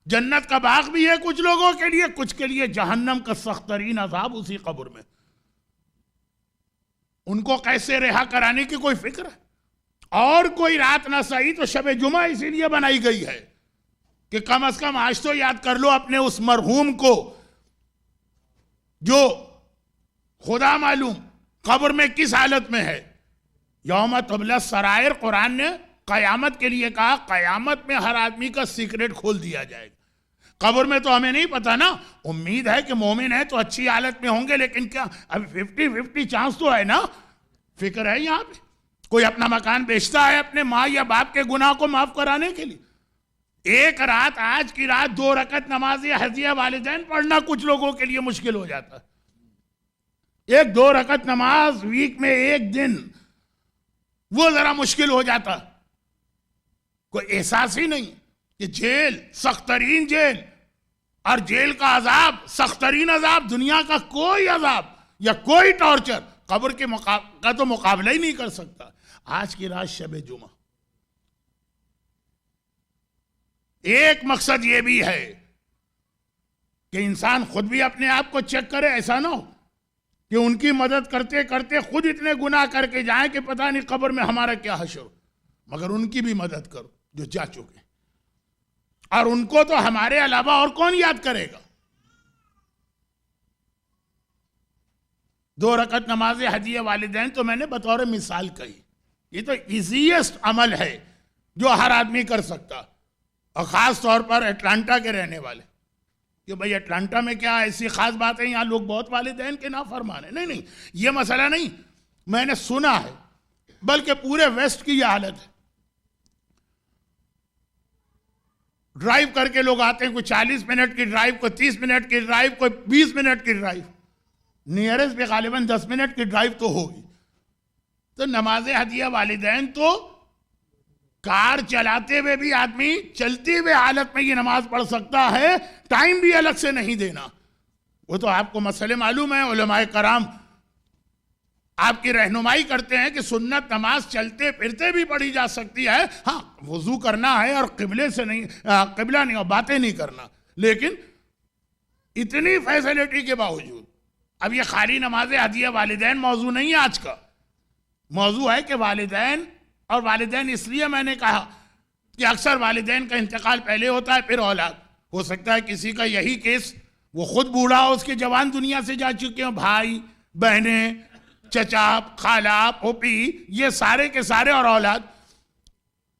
S1: जन्नत का बाग भी है कुछ लोगों के लिए, कुछ के लिए जहन्नम का सख्त तरीन अज़ाब उसी कब्र में। उनको कैसे रिहा कराने की कोई फिक्र है? और कोई रात ना सही तो शब जुमा इसीलिए बनाई गई है कि कम से कम आज तो याद कर लो अपने उस मरहूम को जो खुदा मालूम कब्र में किस हालत में है। यौम तुबला सरायर, कुरान ने कयामत के लिए कहा, कयामत में हर आदमी का सीक्रेट खोल दिया जाएगा। कब्र में तो हमें नहीं पता ना, उम्मीद है कि मोमिन है तो अच्छी हालत में होंगे, लेकिन क्या अभी 50-50 चांस तो है ना। फिक्र है यहां पे कोई अपना मकान बेचता है अपने माँ या बाप के गुनाह को माफ कराने के लिए। एक रात, आज की रात 2 रकत नमाज हदिया वालिदैन पढ़ना कुछ लोगों के लिए मुश्किल हो जाता है। 1-2 रकत नमाज वीक में एक दिन, वो जरा मुश्किल हो जाता। कोई एहसास ही नहीं कि जेल, सख्त तरीन जेल, और जेल का अजाब, सख्त तरीन अजाब, दुनिया का कोई अजाब या कोई टॉर्चर कब्र के का तो मुकाबला ही नहीं कर सकता। आज की रात शब जुमा, एक मकसद यह भी है कि इंसान खुद भी अपने आप को चेक करे। ऐसा ना हो कि उनकी मदद करते करते खुद इतने गुनाह करके जाएं कि पता नहीं कब्र में हमारा क्या हश्र। मगर उनकी भी मदद करो जो जा चुके, और उनको तो हमारे अलावा और कौन याद करेगा। 2 रकत नमाज हदिया वालिदैन तो मैंने बतौर मिसाल कही, ये तो इजीएस्ट अमल है जो हर आदमी कर सकता, और खास तौर पर अटलांटा के रहने वाले, कि भाई अटलांटा में क्या ऐसी खास बात है, यहाँ लोग बहुत वालिदैन के नाफरमान है। नहीं, ये मसला नहीं, मैंने सुना है, बल्कि पूरे वेस्ट की यह हालत है। ड्राइव करके लोग आते हैं, कोई 40 मिनट की ड्राइव, कोई 30 मिनट की ड्राइव, कोई 20 मिनट की ड्राइव, नियरेस्ट पे गालिबन 10 मिनट की ड्राइव तो होगी। तो नमाज हदिया वालिदैन तो कार चलाते हुए भी आदमी चलती हुए हालत में ये नमाज पढ़ सकता है, टाइम भी अलग से नहीं देना। वो तो आपको मसले मालूम है, उलमाए कराम आपकी रहनुमाई करते हैं कि सुन्नत नमाज चलते फिरते भी पढ़ी जा सकती है। हाँ, वजू करना है और किबले से नहीं, किबला नहीं, और बातें नहीं करना। लेकिन इतनी फैसिलिटी के बावजूद, अब ये खाली नमाज हदिया वालिदैन मौजू नहीं है आज का, मौजू है कि वालिदैन, और वालिदैन इसलिए मैंने कहा कि अक्सर वालिदैन का इंतकाल पहले होता है फिर औलाद। हो सकता है किसी का यही केस, वो खुद बूढ़ा हो, उसके जवान दुनिया से जा चुके हो, भाई बहनें, चचा, खाला, पोपी, ये सारे के सारे, और औलाद।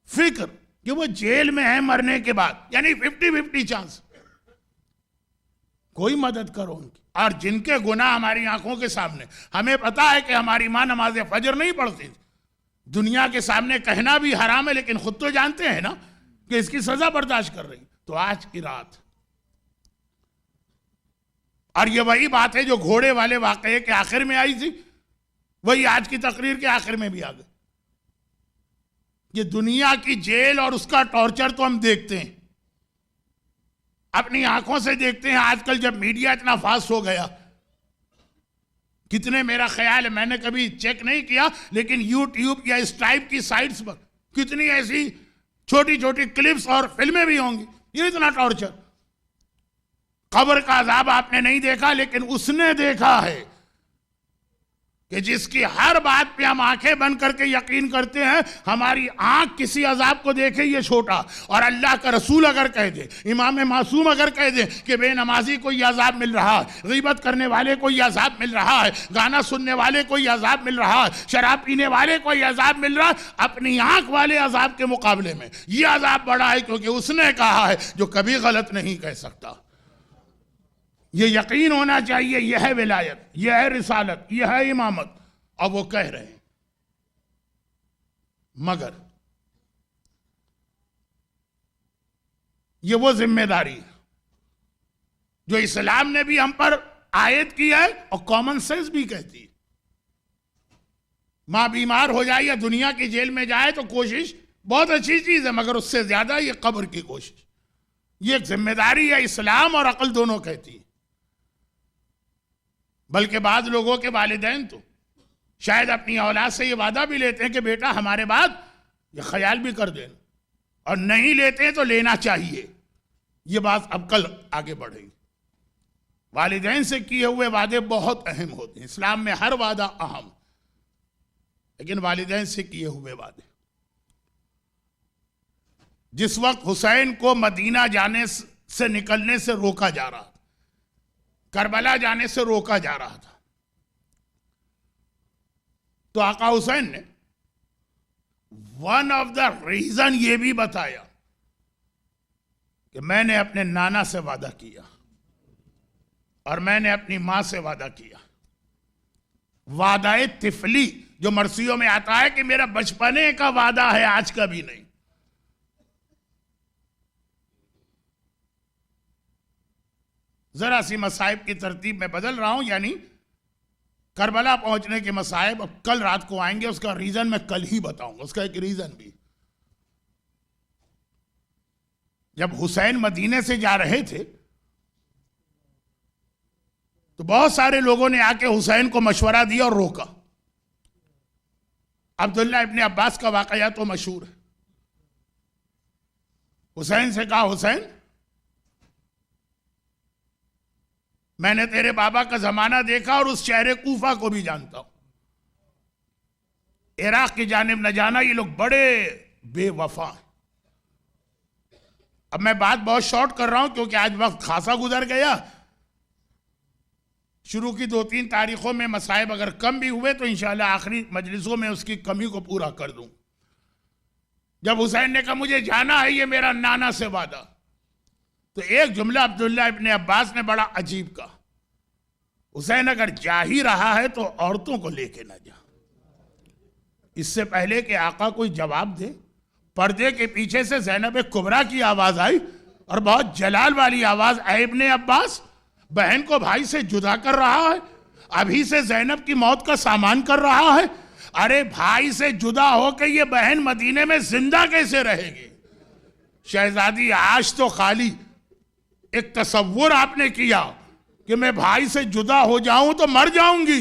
S1: फिक्र कि वो जेल में है मरने के बाद, यानी 50-50 चांस। कोई मदद करो उनकी, और जिनके गुनाह हमारी आंखों के सामने, हमें पता है कि हमारी माँ नमाज फजर नहीं पढ़ती, दुनिया के सामने कहना भी हराम है, लेकिन खुद तो जानते हैं ना कि इसकी सजा बर्दाश्त कर रही। तो आज की रात, और ये वही बात है जो घोड़े वाले वाकये के आखिर में आई थी, वही आज की तकरीर के आखिर में भी आ गई। ये दुनिया की जेल और उसका टॉर्चर तो हम देखते हैं, अपनी आंखों से देखते हैं। आजकल जब मीडिया इतना फास्ट हो गया, कितने, मेरा ख्याल है, मैंने कभी चेक नहीं किया, लेकिन यूट्यूब या इस टाइप की साइट्स पर कितनी ऐसी छोटी छोटी क्लिप्स और फिल्में भी होंगी। ये इतना टॉर्चर, कब्र का अजाब आपने नहीं देखा, लेकिन उसने देखा है कि जिसकी हर बात पे हम आंखें बंद करके यकीन करते हैं। हमारी आंख किसी अजाब को देखे ये छोटा, और अल्लाह का रसूल अगर कह दे, इमाम मासूम अगर कह दे कि बेनमाजी को यह अजाब मिल रहा है, गीबत करने वाले को यह अजाब मिल रहा है, गाना सुनने वाले को यह अजाब मिल रहा है, शराब पीने वाले को यह अजाब मिल रहा है, अपनी आंख वाले अजाब के मुकाबले में यह अजाब बड़ा है, क्योंकि उसने कहा है जो कभी गलत नहीं कह सकता। ये यकीन होना चाहिए, यह है विलायत, यह है रिसालत, यह है इमामत, और वो कह रहे हैं। मगर ये वो जिम्मेदारी है जो इस्लाम ने भी हम पर आयत की है और कॉमन सेंस भी कहती है। मां बीमार हो जाए या दुनिया की जेल में जाए तो कोशिश बहुत अच्छी चीज है, मगर उससे ज्यादा ये कब्र की कोशिश, ये एक जिम्मेदारी है, इस्लाम और अकल दोनों कहती है। बल्कि बाद लोगों के वालिदैन तो शायद अपनी औलाद से ये वादा भी लेते हैं कि बेटा हमारे बाद ये ख्याल भी कर देना, और नहीं लेते हैं तो लेना चाहिए। ये बात अब कल आगे बढ़ेगी। वालिदैन से किए हुए वादे बहुत अहम होते हैं, इस्लाम में हर वादा अहम, लेकिन वालिदैन से किए हुए वादे। जिस वक्त हुसैन को मदीना जाने से निकलने से रोका जा रहा था, करबला जाने से रोका जा रहा था, तो आका हुसैन ने वन ऑफ द रीजन ये भी बताया कि मैंने अपने नाना से वादा किया और मैंने अपनी मां से वादा किया। वादाए तिफली जो मरसियों में आता है कि मेरा बचपने का वादा है, आज का भी नहीं। जरा सी मसाइब की तरतीब में बदल रहा हूं, यानी करबला पहुंचने के मसाइब अब कल रात को आएंगे, उसका रीजन मैं कल ही बताऊंगा, उसका एक रीजन भी। जब हुसैन मदीने से जा रहे थे तो बहुत सारे लोगों ने आके हुसैन को मशवरा दिया और रोका। अब्दुल्ला इब्ने अब्बास का वाकया तो मशहूर है। हुसैन से कहा, हुसैन मैंने तेरे बाबा का जमाना देखा और उस शहर कूफा को भी जानता हूं, इराक की जानिब न जाना, ये लोग बड़े बेवफा हैं। अब मैं बात बहुत शॉर्ट कर रहा हूं क्योंकि आज वक्त खासा गुजर गया। शुरू की 2-3 तारीखों में मसाइब अगर कम भी हुए तो इंशाल्लाह आखिरी मजलिसों में उसकी कमी को पूरा कर दूं। जब हुसैन ने कहा मुझे जाना है, ये मेरा नाना से वादा, तो एक जुमला अब्दुल्ला इब्ने अब्बास ने बड़ा अजीब कहा, हुसैन अगर जा ही रहा है तो औरतों को लेके ना जा। इससे पहले कि आका कोई जवाब दे, पर्दे के पीछे से ज़ैनब कुबरा की आवाज आई और बहुत जलाल वाली आवाज, ऐ इब्ने अब्बास, बहन को भाई से जुदा कर रहा है, अभी से ज़ैनब की मौत का सामान कर रहा है। अरे भाई से जुदा होकर ये बहन मदीने में जिंदा कैसे रहेगी? शहजादी आज तो खाली एक तसव्वुर आपने किया कि मैं भाई से जुदा हो जाऊं तो मर जाऊंगी।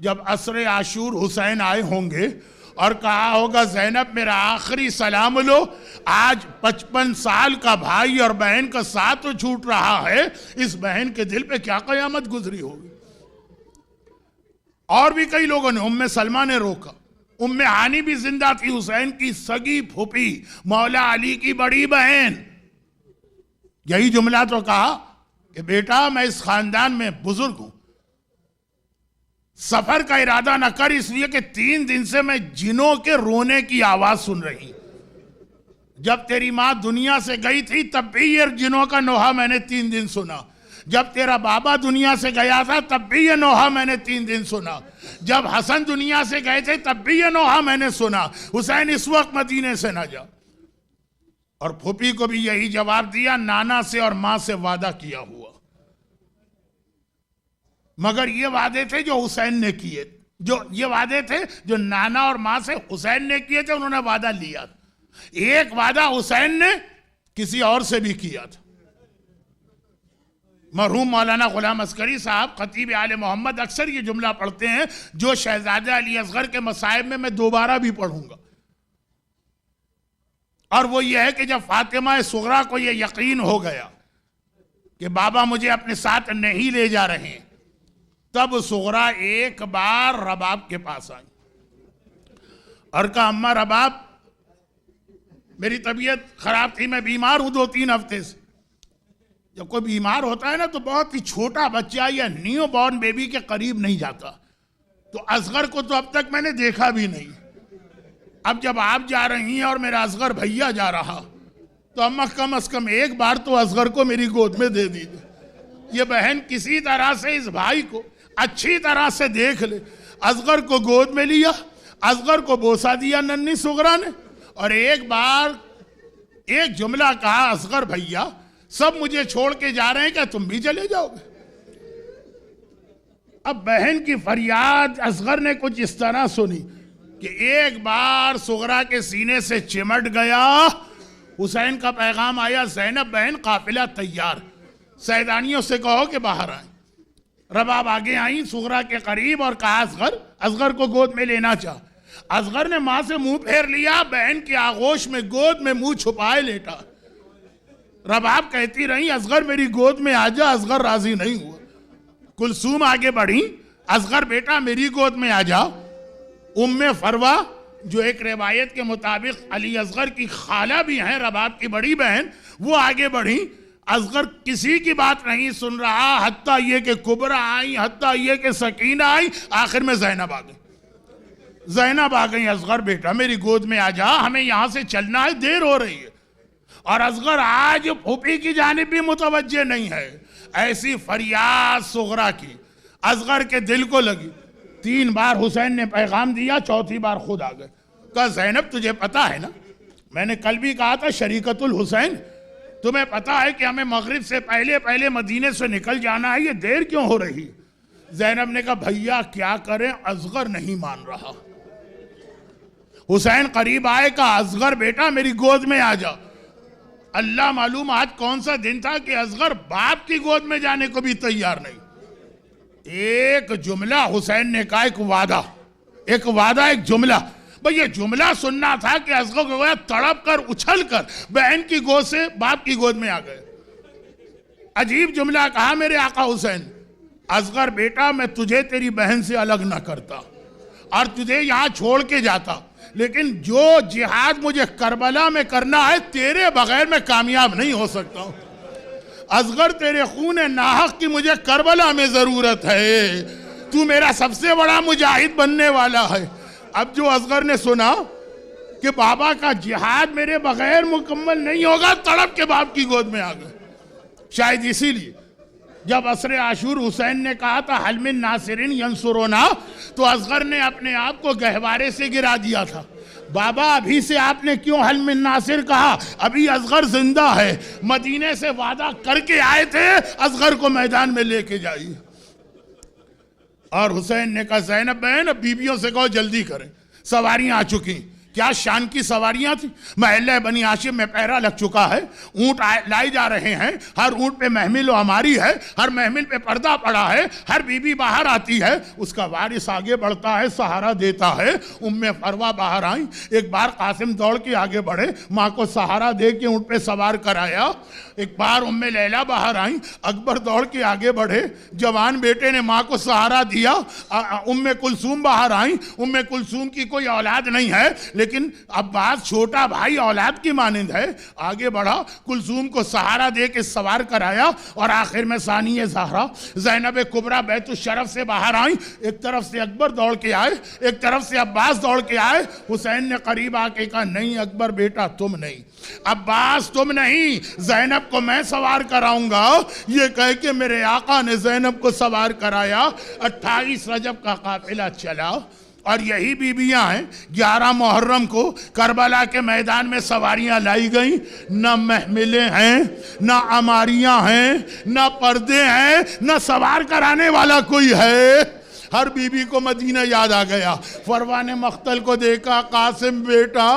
S1: जब असरे आशूर हुसैन आए होंगे और कहा होगा ज़ैनब मेरा आखिरी सलाम लो, आज 55 साल का भाई और बहन का साथ तो छूट रहा है, इस बहन के दिल पे क्या कयामत गुजरी होगी। और भी कई लोगों ने, उम्मे सलमा ने रोका, उम्मे हानी भी जिंदा थी, हुसैन की सगी फूफी, मौला अली की बड़ी बहन। यही जुमला तो कहा कि बेटा मैं इस खानदान में बुजुर्ग हूं, सफर का इरादा न कर, इसलिए कि 3 दिन से मैं जिनों के रोने की आवाज सुन रही। जब तेरी मां दुनिया से गई थी तब भी ये जिनों का नोहा मैंने 3 दिन सुना, जब तेरा बाबा दुनिया से गया था तब भी ये नोहा मैंने 3 दिन सुना, जब हसन दुनिया से गए थे तब भी ये नोहा मैंने सुना, हुसैन इस वक्त मदीने से ना जा। और फूफी को भी यही जवाब दिया, नाना से और मां से वादा किया हुआ। मगर ये वादे थे जो हुसैन ने किए, ये वादे थे जो नाना और मां से हुसैन ने किए थे, उन्होंने वादा लिया। एक वादा हुसैन ने किसी और से भी किया था। मरहूम मौलाना गुलाम अस्करी साहब खतीब आले मोहम्मद अक्सर ये जुमला पढ़ते हैं, जो शहजादा अली असगर के मसाइब में मैं दोबारा भी पढ़ूंगा, और वो ये है कि जब फातिमा सुगरा को ये यकीन हो गया कि बाबा मुझे अपने साथ नहीं ले जा रहे हैं, तब सुगरा एक बार रबाब के पास आई और कहा, अम्मा रबाब, मेरी तबीयत खराब थी, मैं बीमार हूं 2-3 हफ्ते से। जब कोई बीमार होता है ना तो बहुत ही छोटा बच्चा या न्यू बॉर्न बेबी के करीब नहीं जाता, तो असगर को तो अब तक मैंने देखा भी नहीं। अब जब आप जा रही हैं और मेरा असगर भैया जा रहा, तो अम्मा कम से कम एक बार तो असगर को मेरी गोद में दे दीजिए। ये बहन किसी तरह से इस भाई को अच्छी तरह से देख ले। असगर को गोद में लिया, असगर को बोसा दिया नन्ही सुगरा ने, और एक बार एक जुमला कहा, असगर भैया सब मुझे छोड़ के जा रहे हैं, क्या तुम भी चले जाओगे? अब बहन की फरियाद असगर ने कुछ इस तरह सुनी कि एक बार सुगरा के सीने से चिमट गया। हुसैन का पैगाम आया, ज़ैनब बहन काफिला तैयार, सैदानियों से कहो कि बाहर आए। रबाब आगे आई सुगरा के करीब और कहा, असगर को गोद में लेना चाह। असगर ने मां से मुंह फेर लिया, बहन की आगोश में गोद में मुंह छुपाए लेटा। रबाब कहती रही, असगर मेरी गोद में आ जा। असगर राजी नहीं हुआ। कुलसूम आगे बढ़ी, असगर बेटा मेरी गोद में आ जा। उम्मे फरवा, जो एक रिवायत के मुताबिक अली असगर की खाला भी हैं, रबाब की बड़ी बहन, वो आगे बढ़ी। असगर किसी की बात नहीं सुन रहा, हत्ता ये कि कुबरा आई, हत्ता ये कि सकीना आई, आखिर में ज़ैनब आ गई। ज़ैनब आ गई, असगर बेटा मेरी गोद में आ जा, हमें यहां से चलना है, देर हो रही है। और असगर आज फूफी की जानिब भी मुतवज्जे नहीं है। ऐसी फरियाद सुगरा की असगर के दिल को लगी। 3 बार हुसैन ने पैगाम दिया, चौथी बार खुद आ गए। कहा, ज़ैनब तुझे पता है ना, मैंने कल भी कहा था शरीकतुल हुसैन, तुम्हें पता है कि हमें मगरिब से पहले पहले मदीने से निकल जाना है, ये देर क्यों हो रही? ज़ैनब ने कहा, भैया क्या करें, असगर नहीं मान रहा। हुसैन करीब आए, कहा, असगर बेटा मेरी गोद में आ जा। अल्लाह मालूम आज कौन सा दिन था कि असगर बाप की गोद में जाने को भी तैयार नहीं। एक जुमला हुसैन ने कहा, एक वादा एक जुमला। भाई ये जुमला सुनना था कि असगर को तड़प कर उछल कर बहन की गोद से बाप की गोद में आ गए। अजीब जुमला कहा मेरे आका हुसैन, असगर बेटा मैं तुझे तेरी बहन से अलग ना करता और तुझे यहां छोड़ के जाता, लेकिन जो जिहाद मुझे करबला में करना है तेरे बगैर मैं कामयाब नहीं हो सकता हूं। असगर तेरे खून नाहक की मुझे करबला में जरूरत है, तू मेरा सबसे बड़ा मुजाहिद बनने वाला है। अब जो असगर ने सुना कि बाबा का जिहाद मेरे बगैर मुकम्मल नहीं होगा, तड़प के बाप की गोद में आ गए। शायद इसीलिए जब असरे आशूर हुसैन ने कहा था हल मिन नासिरिन यंसुरुना, तो असगर ने अपने आप को गहवारे से गिरा दिया था। बाबा अभी से आपने क्यों हल मिन नासिर कहा? अभी असगर जिंदा है, मदीने से वादा करके आए थे असगर को मैदान में लेके जाइए। और हुसैन ने कहा, ज़ैनब बहन अब बीबियों से कहो जल्दी करें, सवारियां आ चुकी। क्या शान की सवारियां थी। महल्ला बनी हाशिम में पहरा लग चुका है, ऊंट लाए जा रहे हैं, हर ऊंट पे महमिल हमारी है, हर महमिल पे पर्दा पड़ा है, हर बीबी बाहर आती है, उसका वारिस आगे बढ़ता है, सहारा देता है। उम्मे फरवा बाहर आई, एक बार कासिम दौड़ के आगे बढ़े, माँ को सहारा दे के ऊंट पे सवार कराया। एक बार उम्मे लैला बाहर आई, अकबर दौड़ के आगे बढ़े, जवान बेटे ने माँ को सहारा दिया। उम्मे कुलसूम बाहर आई, उम्मे कुलसूम की कोई औलाद नहीं है, लेकिन अब्बास छोटा भाई औलाद की मानिंद है, आगे बढ़ा, कुलसूम को सहारा दे के सवार कराया और आखिर में सानिया ज़हरा ज़ैनब कुबरा बैतुल शरफ से बाहर आई। एक तरफ से अकबर दौड़ के आए, एक तरफ से अब्बास दौड़ के आए। हुसैन ने करीब आके कहा, नहीं अकबर बेटा तुम नहीं, अब्बास तुम नहीं, ज़ैनब को मैं सवार कराऊंगा। ये कह के मेरे आका ने ज़ैनब को सवार कराया। 28 रजब का काफिला चला और यही बीबियां हैं 11 मुहर्रम को करबला के मैदान में सवारियां लाई गई। न महमिलें हैं, न अमारियां हैं, न पर्दे हैं, न सवार कराने वाला कोई है। हर बीबी को मदीना याद आ गया। फरवा ने मख्तल को देखा, कासिम बेटा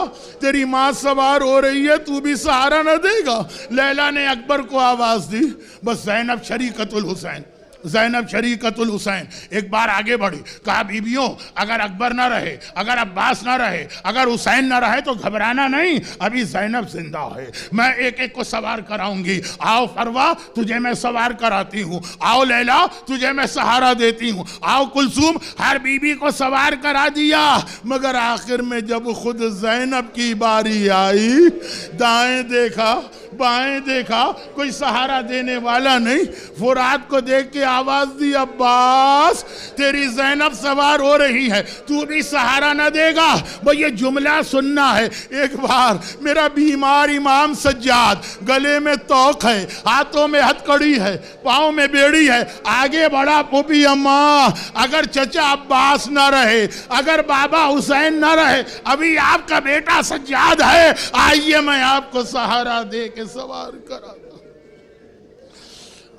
S1: तेरी माँ सवार हो रही है, तू भी सहारा न देगा। लैला ने अकबर को आवाज दी, बस ज़ैनब शरीकतुल हुसैन, ज़ैनब शरीकतुल हुसैन। एक बार आगे बढ़ी, कहा बीबियों अगर अकबर ना रहे, अगर अब्बास ना रहे, अगर हुसैन ना रहे तो घबराना नहीं, अभी ज़ैनब जिंदा है, मैं एक एक को सवार कराऊंगी। आओ फरवा तुझे मैं सवार कराती हूँ, आओ लैला तुझे मैं सहारा देती हूँ, आओ कुलसूम। हर बीबी को सवार करा दिया, मगर आखिर में जब खुद ज़ैनब की बारी आई, दाएं देखा बाएं देखा, कोई सहारा देने वाला नहीं। फुरात को देख के आवाज दी, अब्बास तेरी ज़ैनब सवार हो रही है, तू भी सहारा न देगा। वो ये जुमला सुनना है। एक बार मेरा बीमार इमाम सज्जाद, गले में तौक है, हाथों में हथकड़ी है, पाँव में बेड़ी है, आगे बढ़ा, पुपी अम्मा अगर चचा अब्बास न रहे, अगर बाबा हुसैन न रहे, अभी आपका बेटा सज्जाद है, आइए मैं आपको सहारा दे के सवार करा।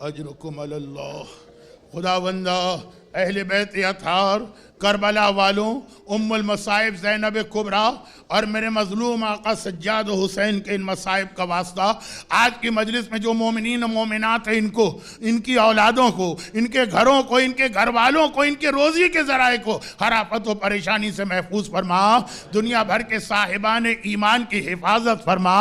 S1: अजरुकुम अल्लाह। खुदावंदा अहले बैत अतार, करबला वालों, उम्मुल मसाइब ज़ैनब कुबरा और मेरे मजलूम आका सज्जाद हुसैन के इन मसाइब का वास्ता आज की मजलिस में जो मोमिनीन और मोमिनात हैं, इनको, इनकी औलादों को, इनके घरों को, इनके घर वालों को, इनके रोज़ी के ज़राए को हर आफत व परेशानी से महफूज फरमा। दुनिया भर के साहिबान ईमान की हिफाजत फरमा।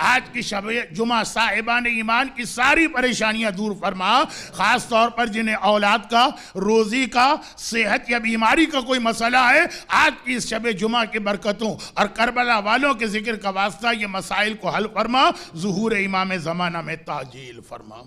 S1: आज की शब जुमा साहिबान ईमान की सारी परेशानियाँ दूर फरमा। ख़ास तौर पर जिन्हें औलाद का, रोज़ी का, सेहत या बीमारी का कोई मसला है, आज की इस शब जुमा की बरकतों और करबला वालों के जिक्र का वास्ता ये मसाइल को हल फरमा। ज़ुहूर इमाम ज़माना में ताजील फरमा।